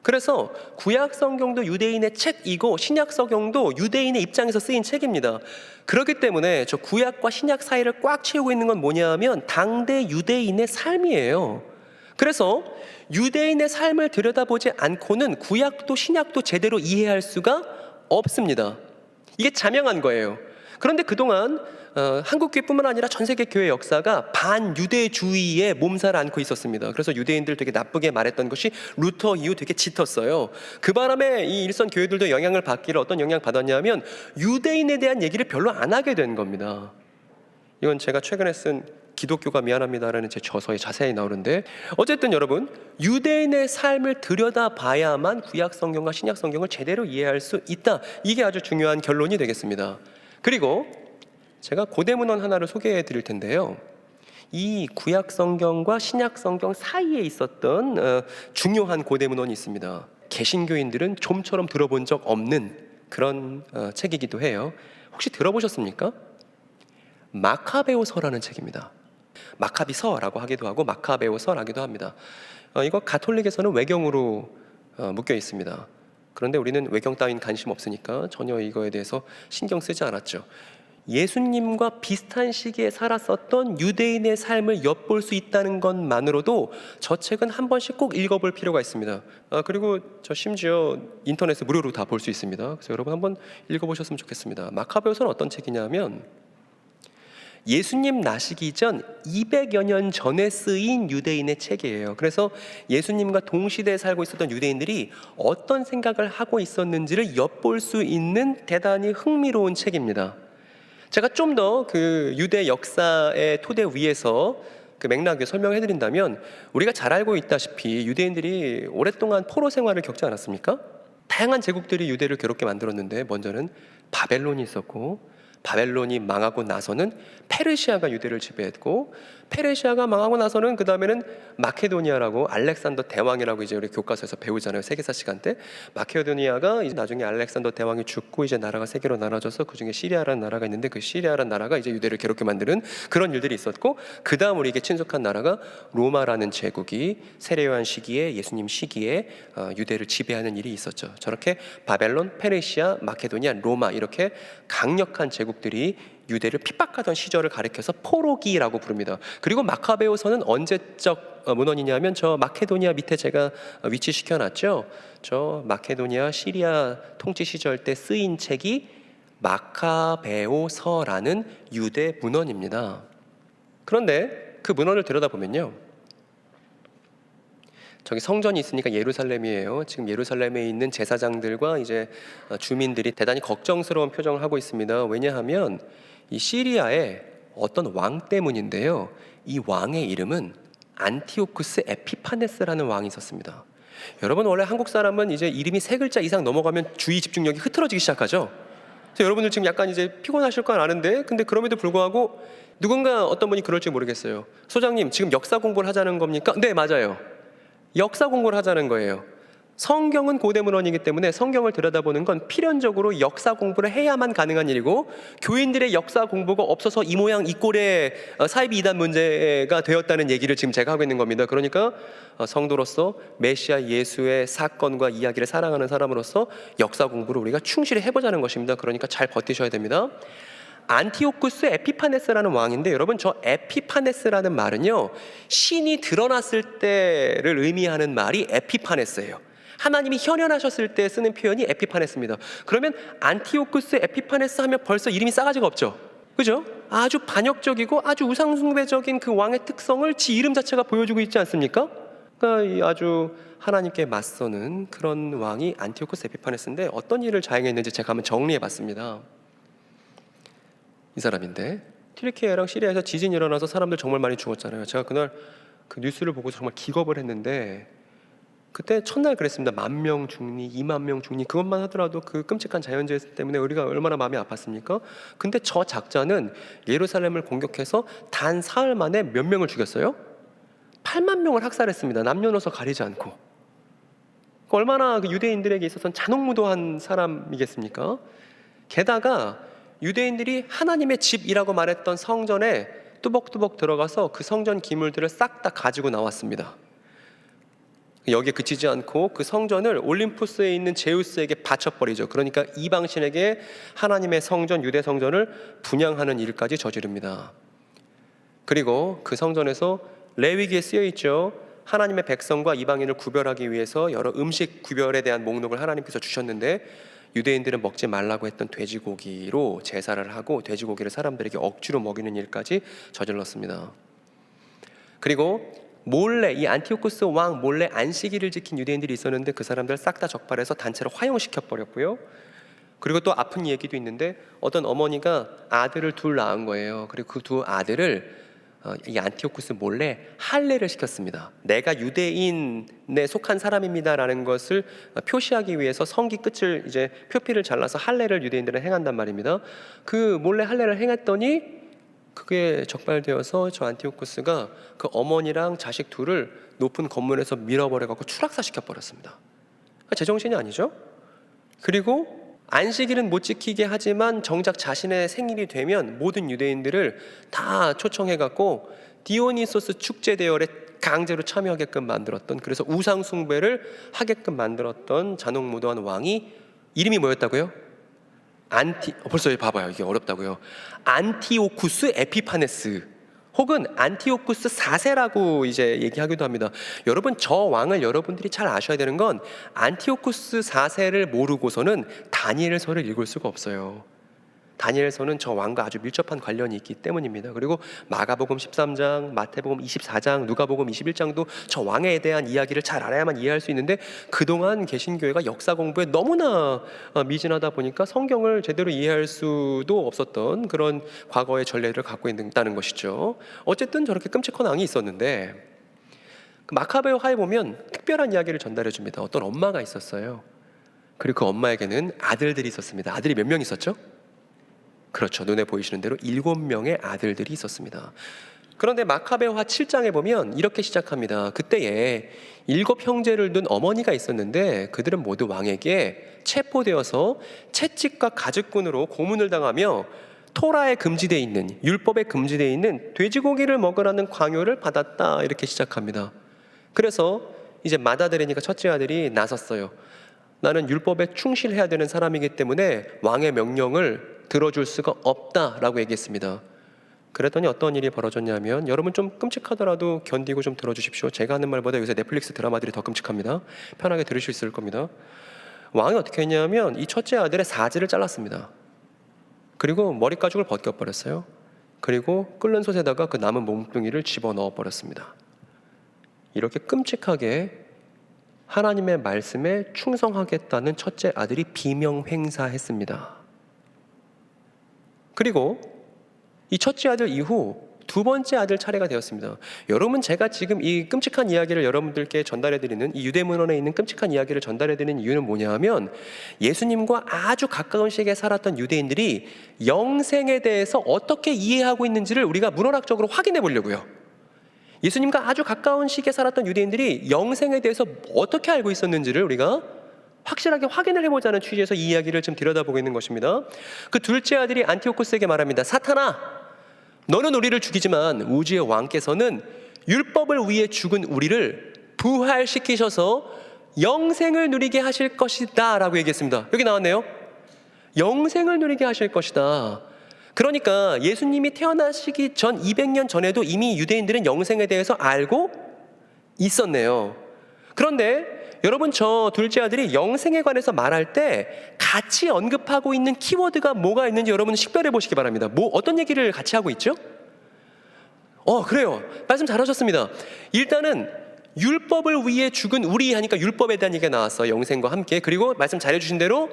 그래서 구약 성경도 유대인의 책이고 신약 성경도 유대인의 입장에서 쓰인 책입니다. 그렇기 때문에 저 구약과 신약 사이를 꽉 채우고 있는 건 뭐냐 하면 당대 유대인의 삶이에요. 그래서 유대인의 삶을 들여다보지 않고는 구약도 신약도 제대로 이해할 수가 없습니다. 이게 자명한 거예요. 그런데 그동안 한국교회뿐만 아니라 전 세계 교회 역사가 반유대주의에 몸살을 앓고 있었습니다. 그래서 유대인들 되게 나쁘게 말했던 것이 루터 이후 되게 짙었어요. 그 바람에 이 일선 교회들도 영향을 받기를 어떤 영향을 받았냐면 유대인에 대한 얘기를 별로 안 하게 된 겁니다. 이건 제가 최근에 쓴 기독교가 미안합니다라는 제 저서에 자세히 나오는데, 어쨌든 여러분, 유대인의 삶을 들여다봐야만 구약 성경과 신약 성경을 제대로 이해할 수 있다. 이게 아주 중요한 결론이 되겠습니다. 그리고 제가 고대 문헌 하나를 소개해 드릴 텐데요. 이 구약 성경과 신약 성경 사이에 있었던 중요한 고대 문헌이 있습니다. 개신교인들은 좀처럼 들어본 적 없는 그런 책이기도 해요. 혹시 들어보셨습니까? 마카베오서라는 책입니다. 마카비서라고 하기도 하고 마카베오서라기도 합니다. 이거 가톨릭에서는 외경으로 묶여 있습니다. 그런데 우리는 외경 따윈 관심 없으니까 전혀 이거에 대해서 신경 쓰지 않았죠. 예수님과 비슷한 시기에 살았었던 유대인의 삶을 엿볼 수 있다는 것만으로도 저 책은 한 번씩 꼭 읽어볼 필요가 있습니다. 그리고 저 심지어 인터넷에 무료로 다 볼 수 있습니다. 그래서 여러분 한번 읽어보셨으면 좋겠습니다. 마카베오서는 어떤 책이냐면 예수님 나시기 전 200여 년 전에 쓰인 유대인의 책이에요. 그래서 예수님과 동시대에 살고 있었던 유대인들이 어떤 생각을 하고 있었는지를 엿볼 수 있는 대단히 흥미로운 책입니다. 제가 좀 더 그 유대 역사의 토대 위에서 그 맥락을 설명해 드린다면, 우리가 잘 알고 있다시피 유대인들이 오랫동안 포로 생활을 겪지 않았습니까? 다양한 제국들이 유대를 괴롭게 만들었는데, 먼저는 바벨론이 있었고, 바벨론이 망하고 나서는 페르시아가 유대를 지배했고, 페르시아가 망하고 나서는 그 다음에는 마케도니아라고, 알렉산더 대왕이라고 이제 우리 교과서에서 배우잖아요. 세계사 시간 때. 마케도니아가 이제 나중에 알렉산더 대왕이 죽고 이제 나라가 세 개로 나눠져서 그 중에 시리아라는 나라가 있는데, 그 시리아라는 나라가 이제 유대를 괴롭게 만드는 그런 일들이 있었고, 그 다음 우리에게 친숙한 나라가 로마라는 제국이 세례요한 시기에, 예수님 시기에 유대를 지배하는 일이 있었죠. 저렇게 바벨론, 페르시아, 마케도니아, 로마 이렇게 강력한 제국들이 유대를 핍박하던 시절을 가리켜서 포로기라고 부릅니다. 그리고 마카베오서는 언제적 문헌이냐면 저 마케도니아 밑에 제가 위치시켜 놨죠. 저 마케도니아 시리아 통치 시절 때 쓰인 책이 마카베오서라는 유대 문헌입니다. 그런데 그 문헌을 들여다보면요, 저기 성전이 있으니까 예루살렘이에요. 지금 예루살렘에 있는 제사장들과 이제 주민들이 대단히 걱정스러운 표정을 하고 있습니다. 왜냐하면 이 시리아의 어떤 왕 때문인데요. 이 왕의 이름은 안티오쿠스 에피파네스라는 왕이 있었습니다. 여러분, 원래 한국 사람은 이제 이름이 세 글자 이상 넘어가면 주의 집중력이 흐트러지기 시작하죠. 그래서 여러분들 지금 약간 이제 피곤하실 건 아는데, 근데 그럼에도 불구하고 누군가 어떤 분이 그럴지 모르겠어요. 소장님, 지금 역사 공부를 하자는 겁니까? 네, 맞아요. 역사 공부를 하자는 거예요. 성경은 고대 문헌이기 때문에 성경을 들여다보는 건 필연적으로 역사 공부를 해야만 가능한 일이고, 교인들의 역사 공부가 없어서 이 모양 이 꼴의 사이비 이단 문제가 되었다는 얘기를 지금 제가 하고 있는 겁니다. 그러니까 성도로서 메시아 예수의 사건과 이야기를 사랑하는 사람으로서 역사 공부를 우리가 충실히 해보자는 것입니다. 그러니까 잘 버티셔야 됩니다. 안티오쿠스 에피파네스라는 왕인데, 여러분, 저 에피파네스라는 말은요, 신이 드러났을 때를 의미하는 말이 에피파네스예요. 하나님이 현현하셨을 때 쓰는 표현이 에피파네스입니다. 그러면 안티오쿠스 에피파네스 하면 벌써 이름이 싸가지가 없죠. 그죠? 아주 반역적이고 아주 우상숭배적인 그 왕의 특성을 지 이름 자체가 보여주고 있지 않습니까? 그러니까 아주 하나님께 맞서는 그런 왕이 안티오쿠스 에피파네스인데, 어떤 일을 자행했는지 제가 한번 정리해봤습니다. 이 사람인데, 튀르키예랑 시리아에서 지진이 일어나서 사람들 정말 많이 죽었잖아요. 제가 그날 그 뉴스를 보고 정말 기겁을 했는데, 그때 첫날 그랬습니다. 10,000명 죽니, 20,000명 죽니, 그것만 하더라도 그 끔찍한 자연재해 때문에 우리가 얼마나 마음이 아팠습니까? 근데 저 작자는 예루살렘을 공격해서 단 사흘 만에 몇 명을 죽였어요? 8만 명을 학살했습니다. 남녀노소 가리지 않고. 얼마나 그 유대인들에게 있어서는 잔혹무도한 사람이겠습니까? 게다가 유대인들이 하나님의 집이라고 말했던 성전에 뚜벅뚜벅 들어가서 그 성전 기물들을 싹 다 가지고 나왔습니다. 여기에 그치지 않고 그 성전을 올림푸스에 있는 제우스에게 바쳐버리죠. 그러니까 이방신에게 하나님의 성전, 유대 성전을 분양하는 일까지 저지릅니다. 그리고 그 성전에서 레위기에 쓰여 있죠. 하나님의 백성과 이방인을 구별하기 위해서 여러 음식 구별에 대한 목록을 하나님께서 주셨는데 유대인들은 먹지 말라고 했던 돼지고기로 제사를 하고 돼지고기를 사람들에게 억지로 먹이는 일까지 저질렀습니다. 그리고 몰래 이 안티오쿠스 왕 몰래 안식일을 지킨 유대인들이 있었는데 그 사람들 싹 다 적발해서 단체로 화형시켜 버렸고요. 그리고 또 아픈 얘기도 있는데 어떤 어머니가 아들을 둘 낳은 거예요. 그리고 그 두 아들을 이 안티오쿠스 몰래 할례를 시켰습니다. 내가 유대인에 속한 사람입니다라는 것을 표시하기 위해서 성기 끝을 이제 표피를 잘라서 할례를 유대인들은 행한단 말입니다. 그 몰래 할례를 행했더니 그게 적발되어서 저 안티오쿠스가 그 어머니랑 자식 둘을 높은 건물에서 밀어버려 갖고 추락사시켜 버렸습니다. 제정신이 아니죠? 그리고 안식일은 못 지키게 하지만 정작 자신의 생일이 되면 모든 유대인들을 다 초청해갖고 디오니소스 축제 대열에 강제로 참여하게끔 만들었던, 그래서 우상 숭배를 하게끔 만들었던 잔혹무도한 왕이 이름이 뭐였다고요? 벌써 봐봐요, 이게 어렵다고요. 안티오쿠스 에피파네스 혹은 안티오쿠스 4세라고 이제 얘기하기도 합니다. 여러분, 저 왕을 여러분들이 잘 아셔야 되는 건 안티오쿠스 4세를 모르고서는 다니엘서를 읽을 수가 없어요. 다니엘서는 저 왕과 아주 밀접한 관련이 있기 때문입니다. 그리고 마가복음 13장, 마태복음 24장, 누가복음 21장도 저 왕에 대한 이야기를 잘 알아야만 이해할 수 있는데 그동안 개신교회가 역사 공부에 너무나 미진하다 보니까 성경을 제대로 이해할 수도 없었던 그런 과거의 전례를 갖고 있다는 것이죠. 어쨌든 저렇게 끔찍한 왕이 있었는데 그 마카베오하에 보면 특별한 이야기를 전달해 줍니다. 어떤 엄마가 있었어요. 그리고 그 엄마에게는 아들들이 있었습니다. 아들이 몇 명 있었죠? 그렇죠. 눈에 보이시는 대로 7명의 아들들이 있었습니다. 그런데 마카베오하 7장에 보면 이렇게 시작합니다. 그때에 7 형제를 둔 어머니가 있었는데 그들은 모두 왕에게 체포되어서 채찍과 가죽끈으로 고문을 당하며 토라에 금지되어 있는, 율법에 금지되어 있는 돼지고기를 먹으라는 강요를 받았다. 이렇게 시작합니다. 그래서 이제 맏아들이니까 첫째 아들이 나섰어요. 나는 율법에 충실해야 되는 사람이기 때문에 왕의 명령을 들어줄 수가 없다라고 얘기했습니다. 그랬더니 어떤 일이 벌어졌냐면, 여러분 좀 끔찍하더라도 견디고 좀 들어주십시오. 제가 하는 말보다 요새 넷플릭스 드라마들이 더 끔찍합니다. 편하게 들으실 수 있을 겁니다. 왕이 어떻게 했냐면 이 첫째 아들의 사지를 잘랐습니다. 그리고 머리가죽을 벗겨버렸어요. 그리고 끓는 솥에다가 그 남은 몸뚱이를 집어넣어 버렸습니다. 이렇게 끔찍하게 하나님의 말씀에 충성하겠다는 첫째 아들이 비명횡사했습니다. 그리고 이 첫째 아들 이후 두 번째 아들 차례가 되었습니다. 여러분, 제가 지금 이 끔찍한 이야기를 여러분들께 전달해드리는, 이 유대문헌에 있는 끔찍한 이야기를 전달해드리는 이유는 뭐냐 하면, 예수님과 아주 가까운 시기에 살았던 유대인들이 영생에 대해서 어떻게 이해하고 있는지를 우리가 문헌학적으로 확인해 보려고요. 예수님과 아주 가까운 시기에 살았던 유대인들이 영생에 대해서 어떻게 알고 있었는지를 우리가 확실하게 확인을 해보자는 취지에서 이 이야기를 좀 들여다보고 있는 것입니다. 그 둘째 아들이 안티오코스에게 말합니다. 사탄아, 너는 우리를 죽이지만 우주의 왕께서는 율법을 위해 죽은 우리를 부활시키셔서 영생을 누리게 하실 것이다 라고 얘기했습니다. 여기 나왔네요. 영생을 누리게 하실 것이다. 그러니까 예수님이 태어나시기 전 200년 전에도 이미 유대인들은 영생에 대해서 알고 있었네요. 그런데 여러분, 저 둘째 아들이 영생에 관해서 말할 때 같이 언급하고 있는 키워드가 뭐가 있는지 여러분 식별해 보시기 바랍니다. 어떤 얘기를 같이 하고 있죠? 그래요. 말씀 잘하셨습니다. 일단은 율법을 위해 죽은 우리 하니까 율법에 대한 얘기가 나왔어요. 영생과 함께. 그리고 말씀 잘해주신 대로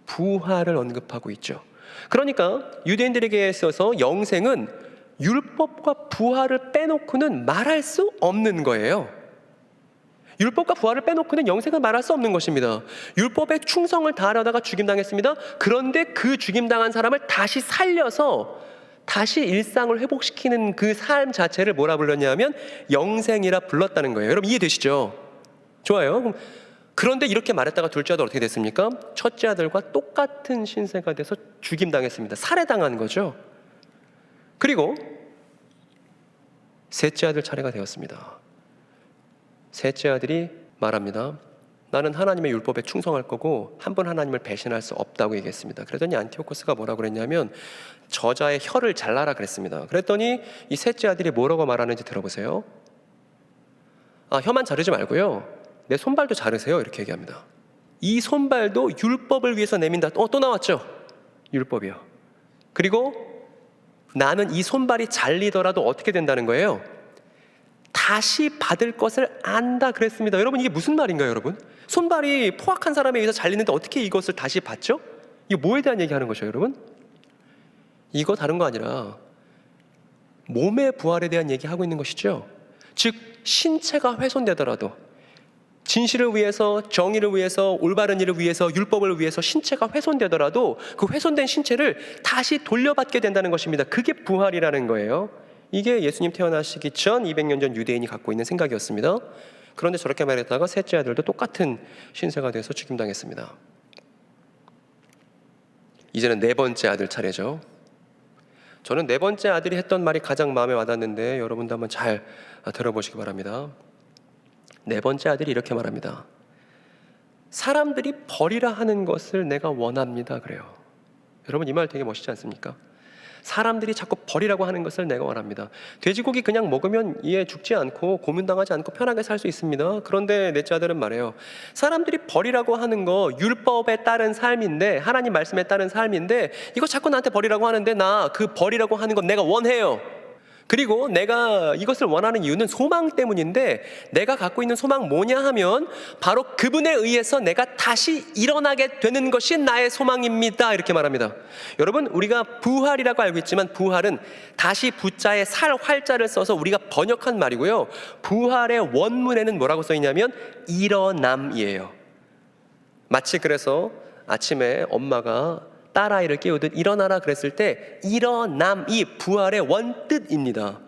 부활을 언급하고 있죠. 그러니까 유대인들에게 있어서 영생은 율법과 부활을 빼놓고는 말할 수 없는 거예요. 율법과 부활을 빼놓고는 영생을 말할 수 없는 것입니다. 율법에 충성을 다하려다가 죽임당했습니다. 그런데 그 죽임당한 사람을 다시 살려서 다시 일상을 회복시키는 그 삶 자체를 뭐라 불렀냐면 영생이라 불렀다는 거예요. 여러분 이해되시죠? 좋아요. 그런데 이렇게 말했다가 둘째 아들 어떻게 됐습니까? 첫째 아들과 똑같은 신세가 돼서 죽임당했습니다. 살해당한 거죠. 그리고 셋째 아들 차례가 되었습니다. 셋째 아들이 말합니다. 나는 하나님의 율법에 충성할 거고 한 번 하나님을 배신할 수 없다고 얘기했습니다. 그랬더니 안티오코스가 뭐라고 그랬냐면 저자의 혀를 잘라라 그랬습니다. 그랬더니 이 셋째 아들이 뭐라고 말하는지 들어보세요. 혀만 자르지 말고요, 내 손발도 자르세요. 이렇게 얘기합니다. 이 손발도 율법을 위해서 내민다. 또 나왔죠? 율법이요. 그리고 나는 이 손발이 잘리더라도 어떻게 된다는 거예요? 다시 받을 것을 안다 그랬습니다. 여러분, 이게 무슨 말인가요, 여러분? 손발이 포악한 사람에 의해서 잘리는데 어떻게 이것을 다시 받죠? 이거 뭐에 대한 얘기하는 거죠, 여러분? 이거 다른 거 아니라 몸의 부활에 대한 얘기하고 있는 것이죠. 즉, 신체가 훼손되더라도, 진실을 위해서, 정의를 위해서, 올바른 일을 위해서, 율법을 위해서 신체가 훼손되더라도 그 훼손된 신체를 다시 돌려받게 된다는 것입니다. 그게 부활이라는 거예요. 이게 예수님 태어나시기 전 200년 전 유대인이 갖고 있는 생각이었습니다. 그런데 저렇게 말했다가 셋째 아들도 똑같은 신세가 돼서 죽임당했습니다. 이제는 네 번째 아들 차례죠. 저는 네 번째 아들이 했던 말이 가장 마음에 와닿는데 여러분도 한번 잘 들어보시기 바랍니다. 네 번째 아들이 이렇게 말합니다. 사람들이 버리라 하는 것을 내가 원합니다. 그래요. 여러분, 이 말 되게 멋있지 않습니까? 사람들이 자꾸 버리라고 하는 것을 내가 원합니다. 돼지고기 그냥 먹으면 이에 죽지 않고 고문당하지 않고 편하게 살 수 있습니다. 그런데 넷째 아들은 말해요. 사람들이 버리라고 하는 거 율법에 따른 삶인데, 하나님 말씀에 따른 삶인데, 이거 자꾸 나한테 버리라고 하는데 나 그 버리라고 하는 건 내가 원해요. 그리고 내가 이것을 원하는 이유는 소망 때문인데, 내가 갖고 있는 소망 뭐냐 하면 바로 그분에 의해서 내가 다시 일어나게 되는 것이 나의 소망입니다. 이렇게 말합니다. 여러분, 우리가 부활이라고 알고 있지만 부활은 다시 부자에 살 활자를 써서 우리가 번역한 말이고요, 부활의 원문에는 뭐라고 써 있냐면 일어남이에요. 마치 그래서 아침에 엄마가 딸아이를 깨우듯 일어나라 그랬을 때 일어남이 부활의 원뜻입니다.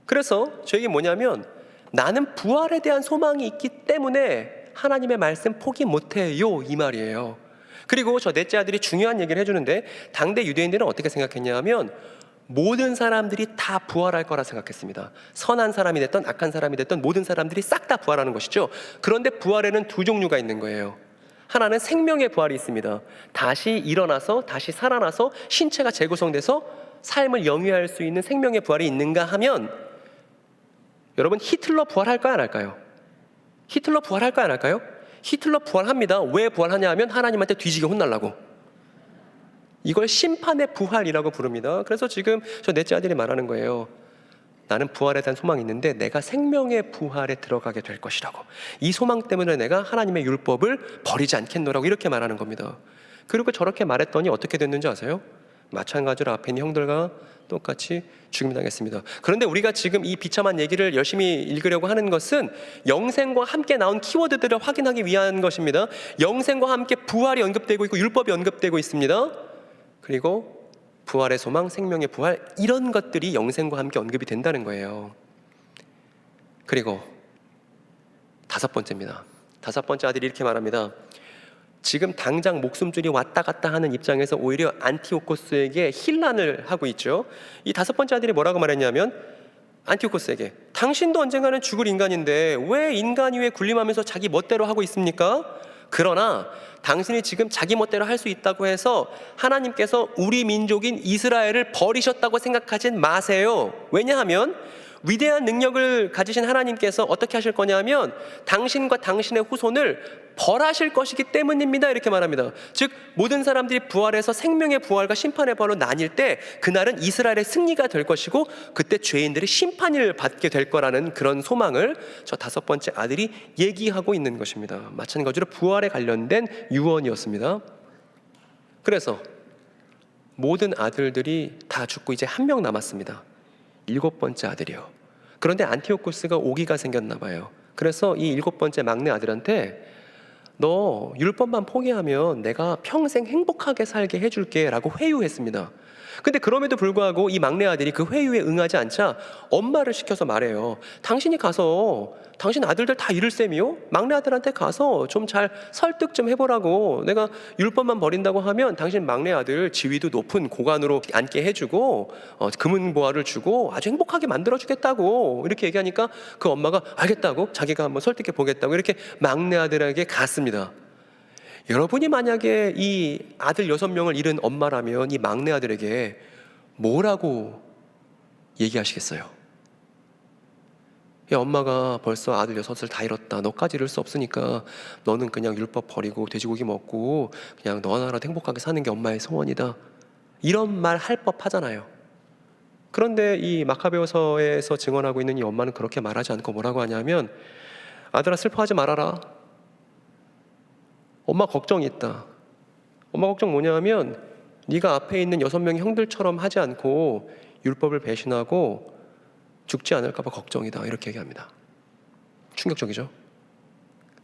그래서 저 얘기 뭐냐면, 나는 부활에 대한 소망이 있기 때문에 하나님의 말씀 포기 못해요, 이 말이에요. 그리고 저 넷째 아들이 중요한 얘기를 해주는데, 당대 유대인들은 어떻게 생각했냐 하면 모든 사람들이 다 부활할 거라 생각했습니다. 선한 사람이 됐든 악한 사람이 됐든 모든 사람들이 싹 다 부활하는 것이죠. 그런데 부활에는 두 종류가 있는 거예요. 하나는 생명의 부활이 있습니다. 다시 일어나서 다시 살아나서 신체가 재구성돼서 삶을 영위할 수 있는 생명의 부활이 있는가 하면, 여러분, 히틀러 부활할까요, 안 할까요? 히틀러 부활할까요, 안 할까요? 히틀러 부활합니다. 왜 부활하냐 하면 하나님한테 뒤지게 혼나려고. 이걸 심판의 부활이라고 부릅니다. 그래서 지금 저 넷째 아들이 말하는 거예요. 나는 부활에 대한 소망이 있는데 내가 생명의 부활에 들어가게 될 것이라고. 이 소망 때문에 내가 하나님의 율법을 버리지 않겠노라고 이렇게 말하는 겁니다. 그리고 저렇게 말했더니 어떻게 됐는지 아세요? 마찬가지로 앞에 있는 형들과 똑같이 죽임당했습니다. 그런데 우리가 지금 이 비참한 얘기를 열심히 읽으려고 하는 것은 영생과 함께 나온 키워드들을 확인하기 위한 것입니다. 영생과 함께 부활이 언급되고 있고 율법이 언급되고 있습니다. 그리고 부활의 소망, 생명의 부활, 이런 것들이 영생과 함께 언급이 된다는 거예요. 그리고 다섯 번째입니다. 다섯 번째 아들이 이렇게 말합니다. 지금 당장 목숨줄이 왔다 갔다 하는 입장에서 오히려 안티오코스에게 힐난을 하고 있죠. 이 다섯 번째 아들이 뭐라고 말했냐면, 안티오코스에게 당신도 언젠가는 죽을 인간인데 왜 인간 위에 군림하면서 자기 멋대로 하고 있습니까? 그러나 당신이 지금 자기 멋대로 할 수 있다고 해서 하나님께서 우리 민족인 이스라엘을 버리셨다고 생각하진 마세요. 왜냐하면 위대한 능력을 가지신 하나님께서 어떻게 하실 거냐면 당신과 당신의 후손을 벌하실 것이기 때문입니다. 이렇게 말합니다. 즉 모든 사람들이 부활해서 생명의 부활과 심판의 부활로 나뉠 때 그날은 이스라엘의 승리가 될 것이고 그때 죄인들이 심판을 받게 될 거라는 그런 소망을 저 다섯 번째 아들이 얘기하고 있는 것입니다. 마찬가지로 부활에 관련된 유언이었습니다. 그래서 모든 아들들이 다 죽고 이제 한 명 남았습니다. 일곱 번째 아들이요. 그런데 안티오코스가 오기가 생겼나 봐요. 그래서 이 일곱 번째 막내 아들한테 너 율법만 포기하면 내가 평생 행복하게 살게 해줄게 라고 회유했습니다. 근데 그럼에도 불구하고 이 막내 아들이 그 회유에 응하지 않자 엄마를 시켜서 말해요. 당신이 가서 당신 아들들 다 잃을 셈이요? 막내 아들한테 가서 좀 잘 설득 좀 해보라고. 내가 율법만 버린다고 하면 당신 막내 아들 지위도 높은 고관으로 앉게 해주고 금은보화를 주고 아주 행복하게 만들어주겠다고 이렇게 얘기하니까 그 엄마가 알겠다고 자기가 한번 설득해 보겠다고 이렇게 막내 아들에게 갔습니다. 여러분이 만약에 이 아들 6명을 잃은 엄마라면 이 막내 아들에게 뭐라고 얘기하시겠어요? 야, 엄마가 벌써 아들 6을 다 잃었다. 너까지 잃을 수 없으니까 너는 그냥 율법 버리고 돼지고기 먹고 그냥 너 하나라도 행복하게 사는 게 엄마의 소원이다. 이런 말 할 법하잖아요. 그런데 이 마카베오서에서 증언하고 있는 이 엄마는 그렇게 말하지 않고 뭐라고 하냐면, 아들아 슬퍼하지 말아라. 엄마 걱정이 있다. 엄마 걱정 뭐냐면 네가 앞에 있는 6명의 형들처럼 하지 않고 율법을 배신하고 죽지 않을까 봐 걱정이다. 이렇게 얘기합니다. 충격적이죠.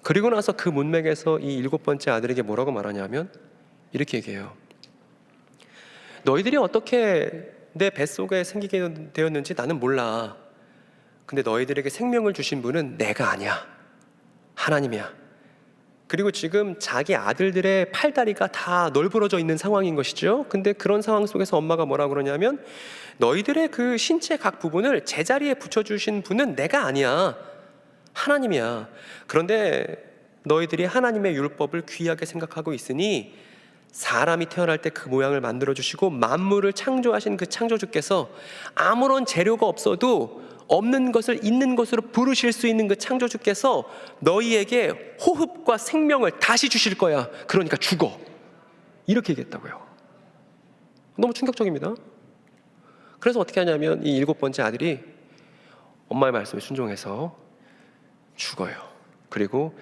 그리고 나서 그 문맥에서 이 7번째 아들에게 뭐라고 말하냐면 이렇게 얘기해요. 너희들이 어떻게 내 뱃속에 생기게 되었는지 나는 몰라. 근데 너희들에게 생명을 주신 분은 내가 아니야. 하나님이야. 그리고 지금 자기 아들들의 팔다리가 다 널브러져 있는 상황인 것이죠. 근데 그런 상황 속에서 엄마가 뭐라고 그러냐면 너희들의 그 신체 각 부분을 제자리에 붙여주신 분은 내가 아니야. 하나님이야. 그런데 너희들이 하나님의 율법을 귀하게 생각하고 있으니 사람이 태어날 때 그 모양을 만들어주시고 만물을 창조하신 그 창조주께서 아무런 재료가 없어도 없는 것을 있는 것으로 부르실 수 있는 그 창조주께서 너희에게 호흡과 생명을 다시 주실 거야. 그러니까 죽어. 이렇게 얘기했다고요. 너무 충격적입니다. 그래서 어떻게 하냐면 이 7번째 아들이 엄마의 말씀에 순종해서 죽어요. 그리고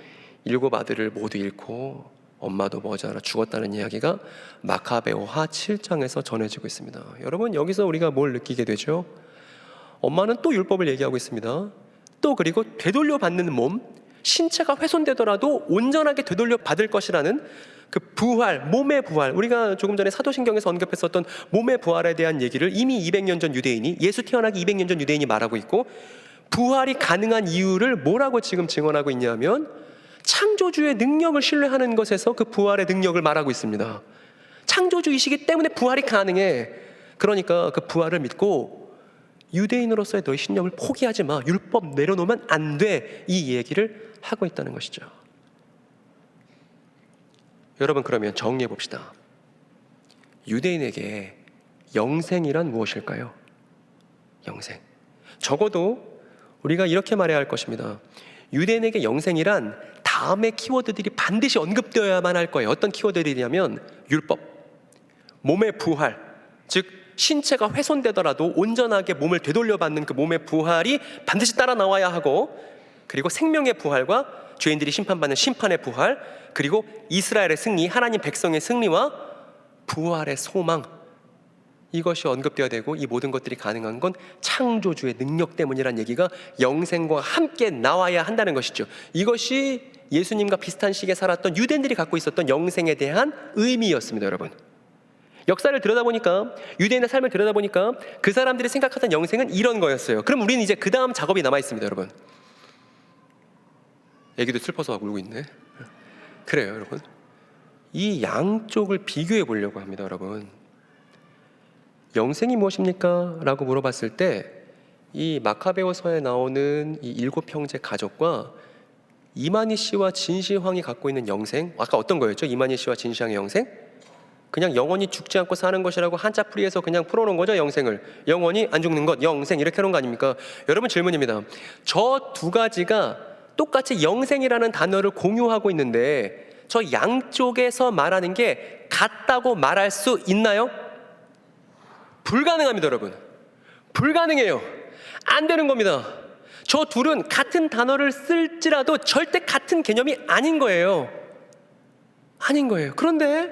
7 아들을 모두 잃고 엄마도 머지않아 죽었다는 이야기가 마카베오하 7장에서 전해지고 있습니다. 여러분, 여기서 우리가 뭘 느끼게 되죠? 엄마는 또 율법을 얘기하고 있습니다. 또 그리고 되돌려 받는 몸, 신체가 훼손되더라도 온전하게 되돌려 받을 것이라는 그 부활, 몸의 부활, 우리가 조금 전에 사도신경에서 언급했었던 몸의 부활에 대한 얘기를 이미 200년 전 유대인이, 예수 태어나기 200년 전 유대인이 말하고 있고, 부활이 가능한 이유를 뭐라고 지금 증언하고 있냐면 창조주의 능력을 신뢰하는 것에서 그 부활의 능력을 말하고 있습니다. 창조주이시기 때문에 부활이 가능해. 그러니까 그 부활을 믿고 유대인으로서의 너의 신념을 포기하지 마. 율법 내려놓으면 안 돼. 이 얘기를 하고 있다는 것이죠. 여러분, 그러면 정리해 봅시다. 유대인에게 영생이란 무엇일까요? 영생. 적어도 우리가 이렇게 말해야 할 것입니다. 유대인에게 영생이란 다음의 키워드들이 반드시 언급되어야만 할 거예요. 어떤 키워드들이냐면 율법, 몸의 부활, 즉 신체가 훼손되더라도 온전하게 몸을 되돌려받는 그 몸의 부활이 반드시 따라 나와야 하고, 그리고 생명의 부활과 죄인들이 심판받는 심판의 부활, 그리고 이스라엘의 승리, 하나님 백성의 승리와 부활의 소망, 이것이 언급되어야 되고, 이 모든 것들이 가능한 건 창조주의 능력 때문이라는 얘기가 영생과 함께 나와야 한다는 것이죠. 이것이 예수님과 비슷한 시기에 살았던 유대인들이 갖고 있었던 영생에 대한 의미였습니다. 여러분, 역사를 들여다보니까, 유대인의 삶을 들여다보니까 그 사람들이 생각하던 영생은 이런 거였어요. 그럼 우리는 이제 그 다음 작업이 남아있습니다. 여러분, 애기도 슬퍼서 울고 있네. 그래요. 여러분, 이 양쪽을 비교해 보려고 합니다. 여러분, 영생이 무엇입니까? 라고 물어봤을 때 이 마카베오서에 나오는 이 7형제 가족과 이만희 씨와 진시 황이 갖고 있는 영생, 아까 어떤 거였죠? 이만희 씨와 진시 황의 영생? 그냥 영원히 죽지 않고 사는 것이라고 한자풀이해서 그냥 풀어놓은 거죠. 영생을 영원히 안 죽는 것, 영생, 이렇게 해놓은 거 아닙니까? 여러분, 질문입니다. 저 두 가지가 똑같이 영생이라는 단어를 공유하고 있는데 저 양쪽에서 말하는 게 같다고 말할 수 있나요? 불가능합니다. 여러분, 불가능해요. 안 되는 겁니다. 저 둘은 같은 단어를 쓸지라도 절대 같은 개념이 아닌 거예요. 아닌 거예요. 그런데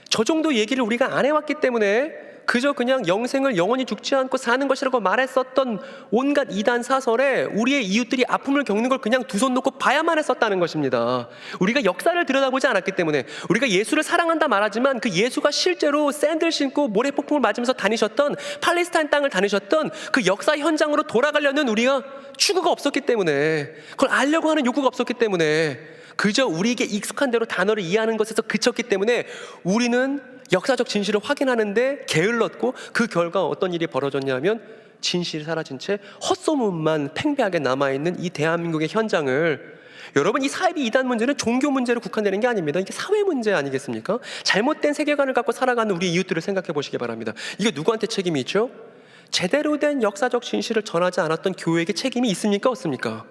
저 정도 얘기를 우리가 안 해왔기 때문에 그저 그냥 영생을 영원히 죽지 않고 사는 것이라고 말했었던 온갖 이단 사설에 우리의 이웃들이 아픔을 겪는 걸 그냥 두 손 놓고 봐야만 했었다는 것입니다. 우리가 역사를 들여다보지 않았기 때문에, 우리가 예수를 사랑한다 말하지만 그 예수가 실제로 샌들 신고 모래폭풍을 맞으면서 다니셨던, 팔레스타인 땅을 다니셨던 그 역사 현장으로 돌아가려는 우리가 추구가 없었기 때문에, 그걸 알려고 하는 욕구가 없었기 때문에, 그저 우리에게 익숙한 대로 단어를 이해하는 것에서 그쳤기 때문에 우리는 역사적 진실을 확인하는데 게을렀고, 그 결과 어떤 일이 벌어졌냐면 진실이 사라진 채 헛소문만 팽배하게 남아있는 이 대한민국의 현장을, 여러분, 이 사이비 이단 문제는 종교 문제로 국한되는 게 아닙니다. 이게 사회 문제 아니겠습니까? 잘못된 세계관을 갖고 살아가는 우리 이웃들을 생각해 보시기 바랍니다. 이게 누구한테 책임이 있죠? 제대로 된 역사적 진실을 전하지 않았던 교회에게 책임이 있습니까? 없습니까?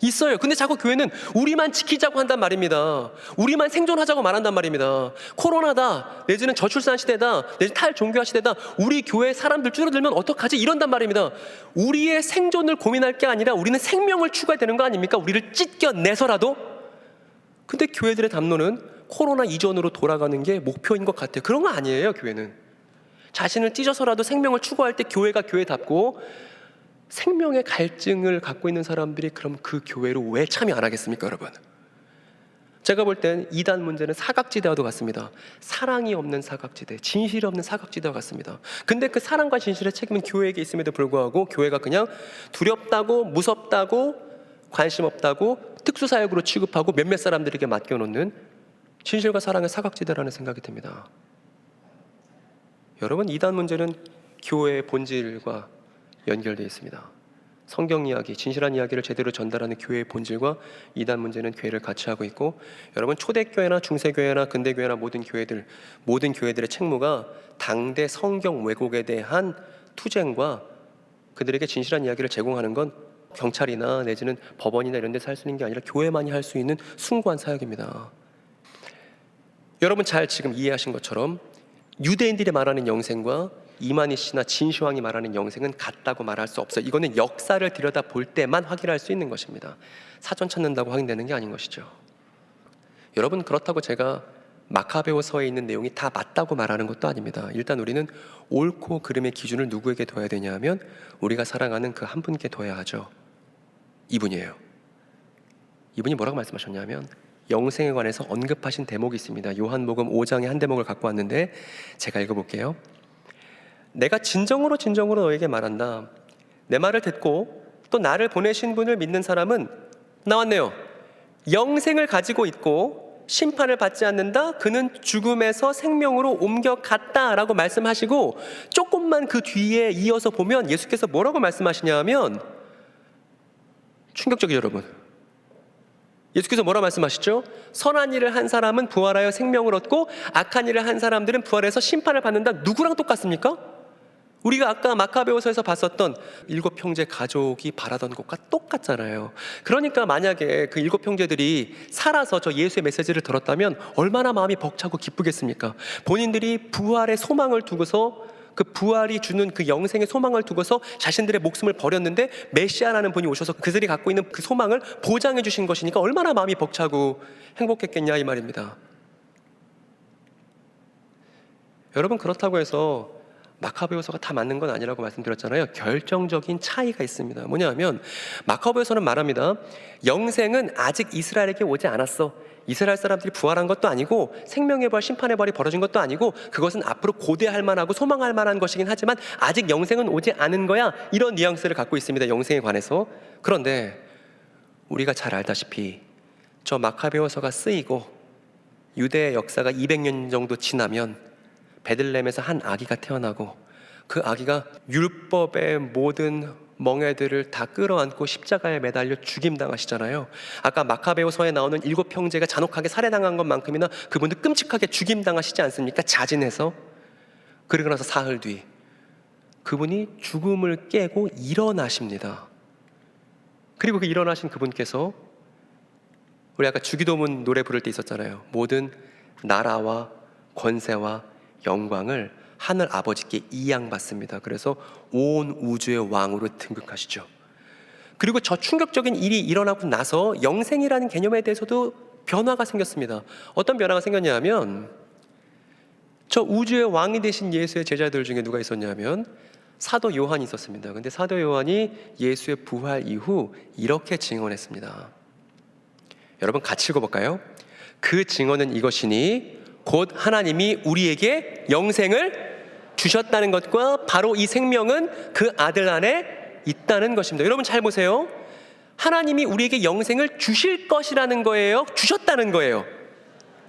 있어요. 근데 자꾸 교회는 우리만 지키자고 한단 말입니다. 우리만 생존하자고 말한단 말입니다. 코로나다, 내지는 저출산 시대다, 내지는 탈종교화 시대다, 우리 교회 사람들 줄어들면 어떡하지? 이런단 말입니다. 우리의 생존을 고민할 게 아니라 우리는 생명을 추구해야 되는 거 아닙니까? 우리를 찢겨내서라도. 근데 교회들의 담론은 코로나 이전으로 돌아가는 게 목표인 것 같아요. 그런 거 아니에요. 교회는 자신을 찢어서라도 생명을 추구할 때 교회가 교회답고, 생명의 갈증을 갖고 있는 사람들이 그럼 그 교회로 왜 참여 안 하겠습니까, 여러분? 제가 볼 땐 이단 문제는 사각지대와도 같습니다. 사랑이 없는 사각지대, 진실이 없는 사각지대와 같습니다. 근데 그 사랑과 진실의 책임은 교회에게 있음에도 불구하고 교회가 그냥 두렵다고, 무섭다고, 관심 없다고, 특수사역으로 취급하고 몇몇 사람들에게 맡겨놓는 진실과 사랑의 사각지대라는 생각이 듭니다. 여러분, 이단 문제는 교회의 본질과 연결되어 있습니다. 성경 이야기, 진실한 이야기를 제대로 전달하는 교회의 본질과 이단 문제는 괴를 같이 하고 있고, 여러분, 초대교회나 중세교회나 근대교회나 모든 교회들의 책무가 당대 성경 왜곡에 대한 투쟁과 그들에게 진실한 이야기를 제공하는 건 경찰이나 내지는 법원이나 이런 데서 할 수 있는 게 아니라 교회만이 할 수 있는 숭고한 사역입니다. 여러분 잘 지금 이해하신 것처럼 유대인들이 말하는 영생과 이만희 씨나 진시황이 말하는 영생은 같다고 말할 수 없어요. 이거는 역사를 들여다볼 때만 확인할 수 있는 것입니다. 사전 찾는다고 확인되는 게 아닌 것이죠. 여러분, 그렇다고 제가 마카베오서에 있는 내용이 다 맞다고 말하는 것도 아닙니다. 일단 우리는 옳고 그름의 기준을 누구에게 둬야 되냐면 우리가 사랑하는 그 한 분께 둬야 하죠. 이분이에요. 이분이 뭐라고 말씀하셨냐면 영생에 관해서 언급하신 대목이 있습니다. 요한복음 5장의 한 대목을 갖고 왔는데 제가 읽어볼게요. 내가 진정으로 너에게 말한다. 내 말을 듣고 또 나를 보내신 분을 믿는 사람은 나왔네요. 영생을 가지고 있고 심판을 받지 않는다. 그는 죽음에서 생명으로 옮겨갔다라고 말씀하시고, 조금만 그 뒤에 이어서 보면 예수께서 뭐라고 말씀하시냐 하면, 충격적이죠 여러분. 예수께서 뭐라 말씀하시죠? 선한 일을 한 사람은 부활하여 생명을 얻고 악한 일을 한 사람들은 부활해서 심판을 받는다. 누구랑 똑같습니까? 우리가 아까 마카베오서에서 봤었던 7 형제 가족이 바라던 것과 똑같잖아요. 그러니까 만약에 그 7 형제들이 살아서 저 예수의 메시지를 들었다면 얼마나 마음이 벅차고 기쁘겠습니까? 본인들이 부활의 소망을 두고서, 그 부활이 주는 그 영생의 소망을 두고서 자신들의 목숨을 버렸는데 메시아라는 분이 오셔서 그들이 갖고 있는 그 소망을 보장해 주신 것이니까 얼마나 마음이 벅차고 행복했겠냐 이 말입니다. 여러분, 그렇다고 해서 마카베오서가 다 맞는 건 아니라고 말씀드렸잖아요. 결정적인 차이가 있습니다. 뭐냐면 마카베오서는 말합니다. 영생은 아직 이스라엘에게 오지 않았어. 이스라엘 사람들이 부활한 것도 아니고 생명의 부활, 심판의 부활이 벌어진 것도 아니고, 그것은 앞으로 고대할 만하고 소망할 만한 것이긴 하지만 아직 영생은 오지 않은 거야. 이런 뉘앙스를 갖고 있습니다. 영생에 관해서. 그런데 우리가 잘 알다시피 저 마카베오서가 쓰이고 유대의 역사가 200년 정도 지나면 베들레헴에서 한 아기가 태어나고, 그 아기가 율법의 모든 멍에들을 다 끌어안고 십자가에 매달려 죽임당하시잖아요. 아까 마카베오서에 나오는 7 형제가 잔혹하게 살해당한 것만큼이나 그분도 끔찍하게 죽임당하시지 않습니까? 자진해서. 그리고 나서 사흘 뒤 그분이 죽음을 깨고 일어나십니다. 그리고 그 일어나신 그분께서, 우리 아까 주기도문 노래 부를 때 있었잖아요. 모든 나라와 권세와 영광을 하늘 아버지께 이양받습니다. 그래서 온 우주의 왕으로 등극하시죠. 그리고 저 충격적인 일이 일어나고 나서 영생이라는 개념에 대해서도 변화가 생겼습니다. 어떤 변화가 생겼냐면, 저 우주의 왕이 되신 예수의 제자들 중에 누가 있었냐면 사도 요한이 있었습니다. 근데 사도 요한이 예수의 부활 이후 이렇게 증언했습니다. 여러분 같이 읽어볼까요? 그 증언은 이것이니 곧 하나님이 우리에게 영생을 주셨다는 것과 바로 이 생명은 그 아들 안에 있다는 것입니다. 여러분 잘 보세요. 하나님이 우리에게 영생을 주실 것이라는 거예요? 주셨다는 거예요?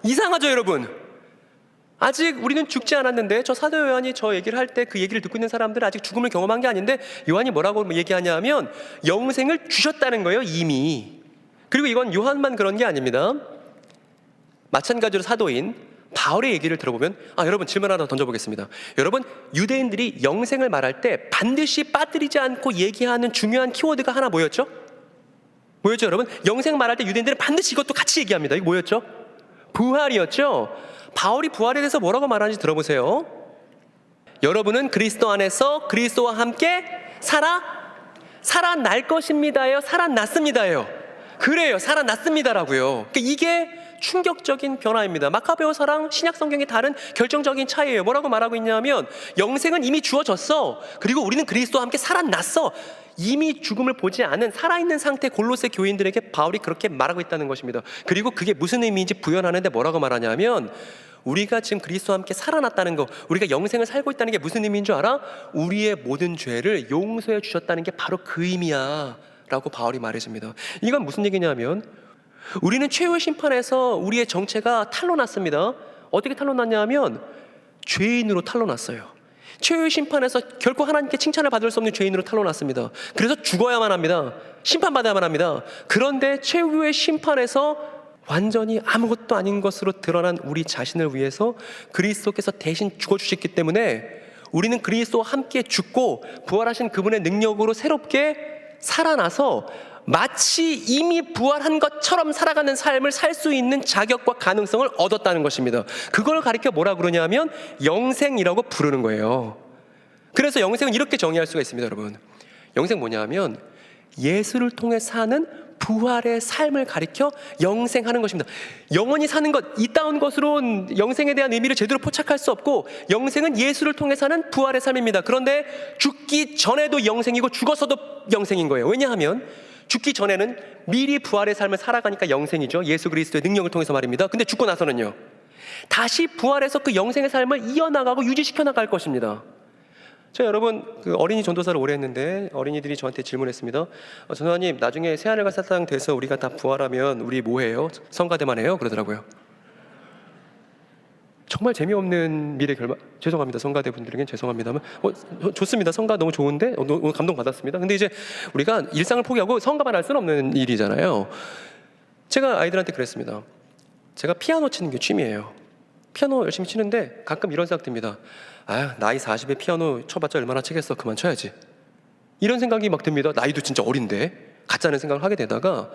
이상하죠 여러분? 아직 우리는 죽지 않았는데, 저 사도 요한이 저 얘기를 할 때 그 얘기를 듣고 있는 사람들은 아직 죽음을 경험한 게 아닌데 요한이 뭐라고 얘기하냐면 영생을 주셨다는 거예요, 이미. 그리고 이건 요한만 그런 게 아닙니다. 마찬가지로 사도인 바울의 얘기를 들어보면 여러분 질문 하나 던져보겠습니다. 여러분, 유대인들이 영생을 말할 때 반드시 빠뜨리지 않고 얘기하는 중요한 키워드가 하나 뭐였죠? 뭐였죠 여러분? 영생 말할 때 유대인들은 반드시 이것도 같이 얘기합니다. 이거 뭐였죠? 부활이었죠. 바울이 부활에 대해서 뭐라고 말하는지 들어보세요. 여러분은 그리스도 안에서 그리스도와 함께 살아날 것입니다예요, 살아났습니다예요? 그래요, 살아났습니다라고요. 그러니까 이게 충격적인 변화입니다. 마카베오사랑 신약 성경의 다른 결정적인 차이예요. 뭐라고 말하고 있냐면 영생은 이미 주어졌어. 그리고 우리는 그리스도와 함께 살아났어. 이미 죽음을 보지 않은 살아있는 상태 골로새 교인들에게 바울이 그렇게 말하고 있다는 것입니다. 그리고 그게 무슨 의미인지 부연하는데 뭐라고 말하냐면 우리가 지금 그리스도와 함께 살아났다는 거, 우리가 영생을 살고 있다는 게 무슨 의미인 줄 알아? 우리의 모든 죄를 용서해 주셨다는 게 바로 그 의미야 라고 바울이 말해줍니다. 이건 무슨 얘기냐면 우리는 최후의 심판에서 우리의 정체가 탄로났습니다. 어떻게 탄로났냐면 죄인으로 탄로났어요. 최후의 심판에서 결코 하나님께 칭찬을 받을 수 없는 죄인으로 탄로났습니다. 그래서 죽어야만 합니다. 심판받아야만 합니다. 그런데 최후의 심판에서 완전히 아무것도 아닌 것으로 드러난 우리 자신을 위해서 그리스도께서 대신 죽어주셨기 때문에 우리는 그리스도와 함께 죽고 부활하신 그분의 능력으로 새롭게 살아나서 마치 이미 부활한 것처럼 살아가는 삶을 살 수 있는 자격과 가능성을 얻었다는 것입니다. 그걸 가리켜 뭐라 그러냐면 영생이라고 부르는 거예요. 그래서 영생은 이렇게 정의할 수가 있습니다, 여러분. 영생 뭐냐면 예수를 통해 사는 부활의 삶을 가리켜 영생하는 것입니다. 영원히 사는 것, 이따운 것으로는 영생에 대한 의미를 제대로 포착할 수 없고 영생은 예수를 통해 사는 부활의 삶입니다. 그런데 죽기 전에도 영생이고 죽어서도 영생인 거예요. 왜냐하면 죽기 전에는 미리 부활의 삶을 살아가니까 영생이죠. 예수 그리스도의 능력을 통해서 말입니다. 근데 죽고 나서는요, 다시 부활해서 그 영생의 삶을 이어나가고 유지시켜 나갈 것입니다. 저 여러분 어린이 전도사를 오래 했는데 어린이들이 저한테 질문했습니다. 전도사님, 나중에 새하늘과 새 땅 돼서 우리가 다 부활하면 우리 뭐 해요? 성가대만 해요? 그러더라고요. 정말 재미없는 미래 결말. 죄송합니다, 성가대 분들에겐 죄송합니다만 좋습니다. 성가 너무 좋은데 너무 감동받았습니다. 근데 이제 우리가 일상을 포기하고 성가만 할 수는 없는 일이잖아요. 제가 아이들한테 그랬습니다. 제가 피아노 치는 게 취미예요. 피아노 열심히 치는데 가끔 이런 생각 듭니다. 나이 40에 피아노 쳐봤자 얼마나 치겠어, 그만 쳐야지. 이런 생각이 막 듭니다. 나이도 진짜 어린데 가짜는 생각을 하게 되다가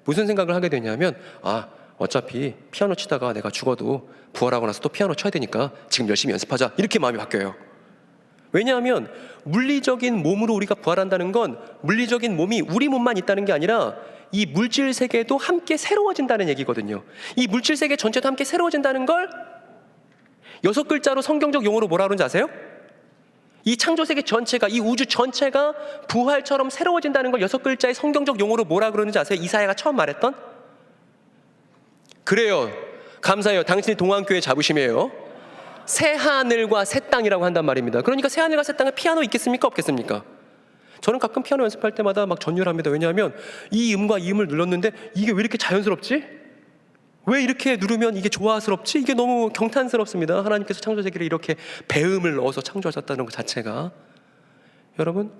무슨 생각을 하게 되냐면 어차피 피아노 치다가 내가 죽어도 부활하고 나서 또 피아노 쳐야 되니까 지금 열심히 연습하자, 이렇게 마음이 바뀌어요. 왜냐하면 물리적인 몸으로 우리가 부활한다는 건 물리적인 몸이 우리 몸만 있다는 게 아니라 이 물질 세계도 함께 새로워진다는 얘기거든요. 이 물질 세계 전체도 함께 새로워진다는 걸 6글자로 성경적 용어로 뭐라 그러는지 아세요? 이 창조세계 전체가, 이 우주 전체가 부활처럼 새로워진다는 걸 6글자의 성경적 용어로 뭐라 그러는지 아세요? 이사야가 처음 말했던? 그래요, 감사해요, 당신이 동안교회 자부심이에요. 새 하늘과 새 땅이라고 한단 말입니다. 그러니까 새 하늘과 새 땅에 피아노 있겠습니까? 없겠습니까? 저는 가끔 피아노 연습할 때마다 막 전율합니다. 왜냐하면 이 음과 이 음을 눌렀는데 이게 왜 이렇게 자연스럽지? 왜 이렇게 누르면 이게 조화스럽지? 이게 너무 경탄스럽습니다. 하나님께서 창조세계를 이렇게 배음을 넣어서 창조하셨다는 것 자체가. 여러분,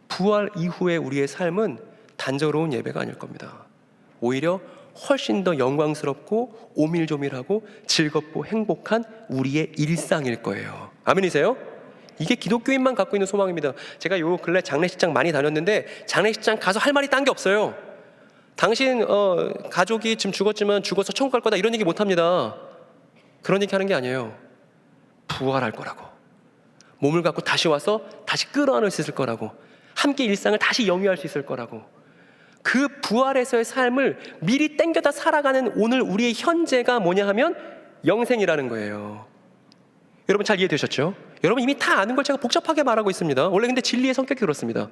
부활 이후의 우리의 삶은 단조로운 예배가 아닐 겁니다. 오히려 훨씬 더 영광스럽고 오밀조밀하고 즐겁고 행복한 우리의 일상일 거예요. 아멘이세요? 이게 기독교인만 갖고 있는 소망입니다. 제가 요 근래 장례식장 많이 다녔는데 장례식장 가서 할 말이 딴 게 없어요. 당신 가족이 지금 죽었지만 죽어서 천국 갈 거다, 이런 얘기 못 합니다. 그런 얘기 하는 게 아니에요. 부활할 거라고, 몸을 갖고 다시 와서 다시 끌어안을 수 있을 거라고, 함께 일상을 다시 영위할 수 있을 거라고. 그 부활에서의 삶을 미리 땡겨다 살아가는 오늘 우리의 현재가 뭐냐 하면 영생이라는 거예요. 여러분 잘 이해되셨죠? 여러분 이미 다 아는 걸 제가 복잡하게 말하고 있습니다. 원래 근데 진리의 성격이 그렇습니다.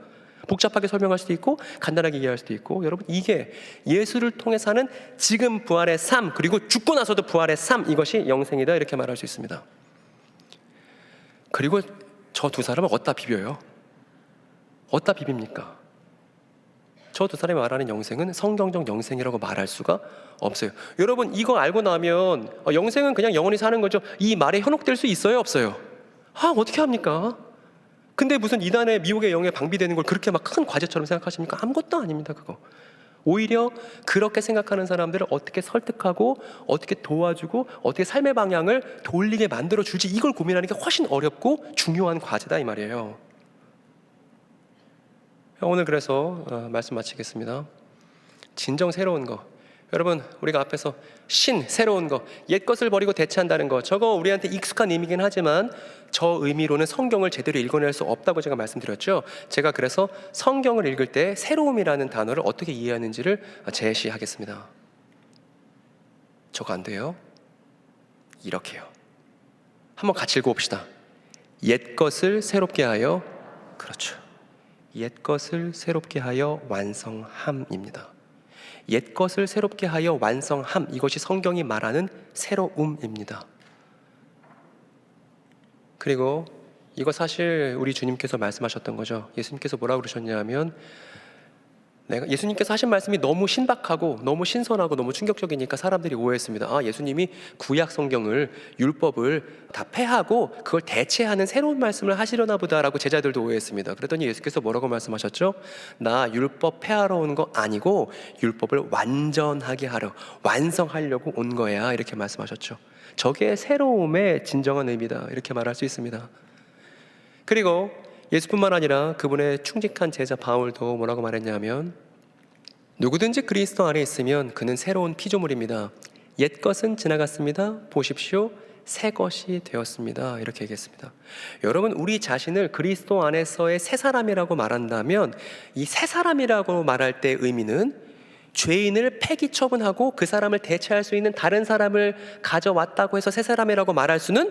복잡하게 설명할 수도 있고 간단하게 이해할 수도 있고. 여러분, 이게 예수를 통해 사는 지금 부활의 삶, 그리고 죽고 나서도 부활의 삶, 이것이 영생이다, 이렇게 말할 수 있습니다. 그리고 저 두 사람을 어디다 비벼요? 어디다 비빕니까? 저 두 사람이 말하는 영생은 성경적 영생이라고 말할 수가 없어요. 여러분, 이거 알고 나면 영생은 그냥 영원히 사는 거죠, 이 말에 현혹될 수 있어요, 없어요? 어떻게 합니까? 근데 무슨 이단의 미혹의 영에 방비되는 걸 그렇게 막 큰 과제처럼 생각하십니까? 아무것도 아닙니다. 그거 오히려 그렇게 생각하는 사람들을 어떻게 설득하고 어떻게 도와주고 어떻게 삶의 방향을 돌리게 만들어줄지, 이걸 고민하는 게 훨씬 어렵고 중요한 과제다 이 말이에요. 오늘 그래서 말씀 마치겠습니다. 진정 새로운 거, 여러분 우리가 앞에서 새로운 거, 옛 것을 버리고 대체한다는 거, 저거 우리한테 익숙한 의미긴 하지만 저 의미로는 성경을 제대로 읽어낼 수 없다고 제가 말씀드렸죠. 제가 그래서 성경을 읽을 때 새로움이라는 단어를 어떻게 이해하는지를 제시하겠습니다. 저거 안 돼요? 이렇게요. 한번 같이 읽어봅시다. 옛 것을 새롭게 하여, 그렇죠, 옛 것을 새롭게 하여 완성함입니다. 옛 것을 새롭게 하여 완성함, 이것이 성경이 말하는 새로움입니다. 그리고 이거 사실 우리 주님께서 말씀하셨던 거죠. 예수님께서 뭐라고 그러셨냐면, 예수님께서 하신 말씀이 너무 신박하고 너무 신선하고 너무 충격적이니까 사람들이 오해했습니다. 아, 예수님이 구약 성경을, 율법을 다 폐하고 그걸 대체하는 새로운 말씀을 하시려나 보다라고 제자들도 오해했습니다. 그랬더니 예수께서 뭐라고 말씀하셨죠? 나 율법 폐하러 온 거 아니고 율법을 완전하게 하려, 완성하려고 온 거야, 이렇게 말씀하셨죠. 저게 새로움의 진정한 의미다, 이렇게 말할 수 있습니다. 그리고 예수뿐만 아니라 그분의 충직한 제자 바울도 뭐라고 말했냐면, 누구든지 그리스도 안에 있으면 그는 새로운 피조물입니다. 옛 것은 지나갔습니다. 보십시오, 새 것이 되었습니다. 이렇게 얘기했습니다. 여러분, 우리 자신을 그리스도 안에서의 새 사람이라고 말한다면, 이 새 사람이라고 말할 때 의미는 죄인을 폐기 처분하고 그 사람을 대체할 수 있는 다른 사람을 가져왔다고 해서 새 사람이라고 말할 수는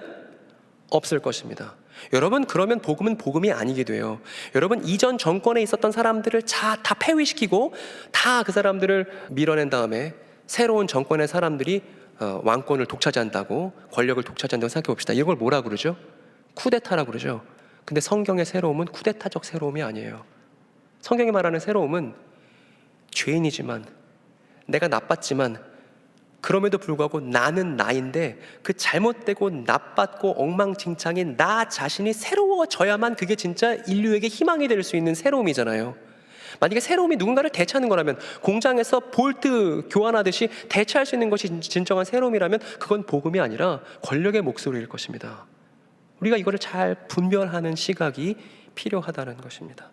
없을 것입니다. 여러분, 그러면 복음은 복음이 아니게 돼요. 여러분, 이전 정권에 있었던 사람들을 다 폐위시키고 다 그 사람들을 밀어낸 다음에 새로운 정권의 사람들이 왕권을 독차지한다고, 권력을 독차지한다고 생각해 봅시다. 이걸 뭐라 그러죠? 쿠데타라고 그러죠. 근데 성경의 새로움은 쿠데타적 새로움이 아니에요. 성경이 말하는 새로움은 죄인이지만, 내가 나빴지만, 그럼에도 불구하고 나는 나인데 그 잘못되고 나빴고 엉망진창인 나 자신이 새로워져야만 그게 진짜 인류에게 희망이 될 수 있는 새로움이잖아요. 만약에 새로움이 누군가를 대체하는 거라면, 공장에서 볼트 교환하듯이 대체할 수 있는 것이 진정한 새로움이라면 그건 복음이 아니라 권력의 목소리일 것입니다. 우리가 이거를 잘 분별하는 시각이 필요하다는 것입니다.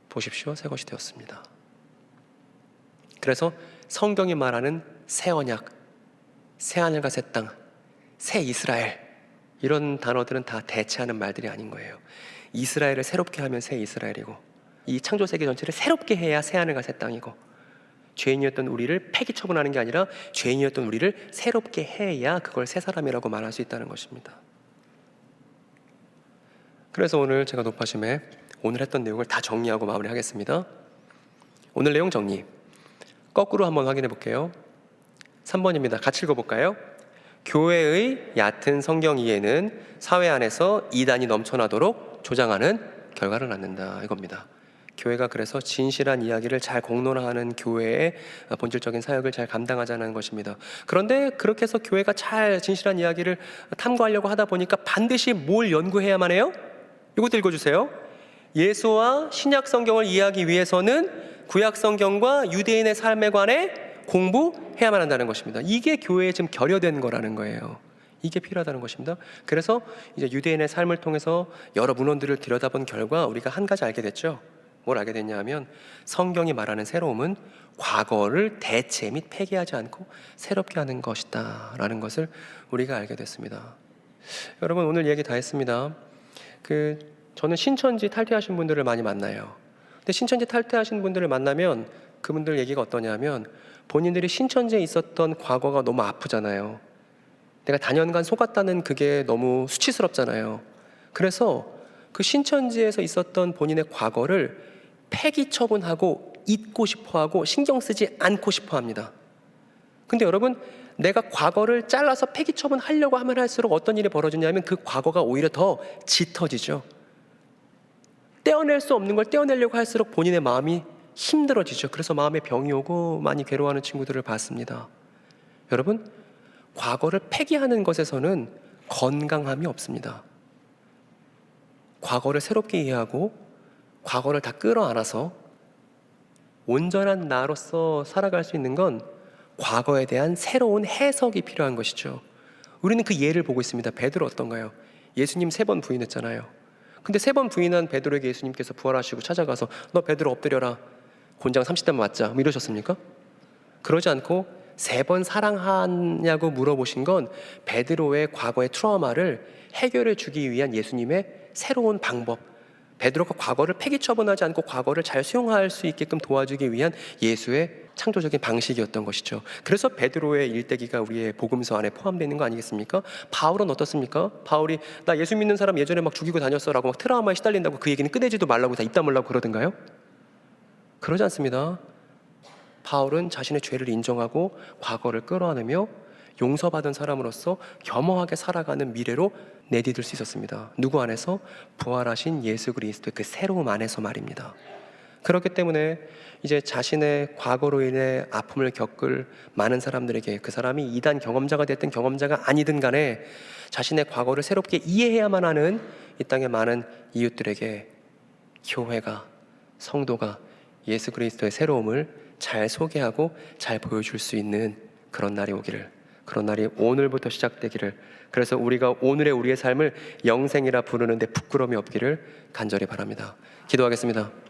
보십시오, 새 것이 되었습니다. 그래서 성경이 말하는 새 언약, 새 하늘과 새 땅, 새 이스라엘, 이런 단어들은 다 대체하는 말들이 아닌 거예요. 이스라엘을 새롭게 하면 새 이스라엘이고, 이 창조 세계 전체를 새롭게 해야 새 하늘과 새 땅이고, 죄인이었던 우리를 폐기 처분하는 게 아니라 죄인이었던 우리를 새롭게 해야 그걸 새 사람이라고 말할 수 있다는 것입니다. 그래서 오늘 제가 높아심에 오늘 했던 내용을 다 정리하고 마무리하겠습니다. 오늘 내용 정리, 거꾸로 한번 확인해 볼게요. 3번입니다. 같이 읽어볼까요? 교회의 얕은 성경 이해는 사회 안에서 이단이 넘쳐나도록 조장하는 결과를 낳는다, 이겁니다. 교회가 그래서 진실한 이야기를 잘 공론화하는 교회의 본질적인 사역을 잘 감당하자는 것입니다. 그런데 그렇게 해서 교회가 잘 진실한 이야기를 탐구하려고 하다 보니까 반드시 뭘 연구해야만 해요? 이것도 읽어주세요. 예수와 신약 성경을 이해하기 위해서는 구약 성경과 유대인의 삶에 관해 공부해야만 한다는 것입니다. 이게 교회에 지금 결여된 거라는 거예요. 이게 필요하다는 것입니다. 그래서 이제 유대인의 삶을 통해서 여러 문헌들을 들여다본 결과 우리가 한 가지 알게 됐죠. 뭘 알게 됐냐 하면, 성경이 말하는 새로움은 과거를 대체 및 폐기하지 않고 새롭게 하는 것이다 라는 것을 우리가 알게 됐습니다. 여러분, 오늘 얘기 다 했습니다. 저는 신천지 탈퇴하신 분들을 많이 만나요. 근데 신천지 탈퇴하신 분들을 만나면 그분들 얘기가 어떠냐면, 본인들이 신천지에 있었던 과거가 너무 아프잖아요. 내가 다년간 속았다는 그게 너무 수치스럽잖아요. 그래서 그 신천지에서 있었던 본인의 과거를 폐기 처분하고 잊고 싶어하고 신경 쓰지 않고 싶어합니다. 근데 여러분, 내가 과거를 잘라서 폐기 처분하려고 하면 할수록 어떤 일이 벌어지냐면 그 과거가 오히려 더 짙어지죠. 떼어낼 수 없는 걸 떼어내려고 할수록 본인의 마음이 힘들어지죠. 그래서 마음에 병이 오고 많이 괴로워하는 친구들을 봤습니다. 여러분, 과거를 폐기하는 것에서는 건강함이 없습니다. 과거를 새롭게 이해하고 과거를 다 끌어안아서 온전한 나로서 살아갈 수 있는 건 과거에 대한 새로운 해석이 필요한 것이죠. 우리는 그 예를 보고 있습니다. 베드로 어떤가요? 예수님 3번 부인했잖아요. 근데 3번 부인한 베드로에게 예수님께서 부활하시고 찾아가서 너 베드로 엎드려라, 곤장 30대만 맞자, 뭐 이러셨습니까? 그러지 않고 3번 사랑하냐고 물어보신 건 베드로의 과거의 트라우마를 해결해 주기 위한 예수님의 새로운 방법, 베드로가 과거를 폐기 처분하지 않고 과거를 잘 수용할 수 있게끔 도와주기 위한 예수의 창조적인 방식이었던 것이죠. 그래서 베드로의 일대기가 우리의 복음서 안에 포함되어 있는 거 아니겠습니까? 바울은 어떻습니까? 바울이 나 예수 믿는 사람 예전에 막 죽이고 다녔어라고 막 트라우마에 시달린다고 그 얘기는 꺼내지도 말라고 다 입 다물라고 그러던가요? 그러지 않습니다. 바울은 자신의 죄를 인정하고 과거를 끌어안으며 용서받은 사람으로서 겸허하게 살아가는 미래로 내디딜 수 있었습니다. 누구 안에서? 부활하신 예수 그리스도의 그 새로움 안에서 말입니다. 그렇기 때문에 이제 자신의 과거로 인해 아픔을 겪을 많은 사람들에게, 그 사람이 이단 경험자가 됐든 경험자가 아니든 간에 자신의 과거를 새롭게 이해해야만 하는 이 땅의 많은 이웃들에게 교회가, 성도가 예수 그리스도의 새로움을 잘 소개하고 잘 보여줄 수 있는 그런 날이 오기를, 그런 날이 오늘부터 시작되기를, 그래서 우리가 오늘의 우리의 삶을 영생이라 부르는데 부끄러움이 없기를 간절히 바랍니다. 기도하겠습니다.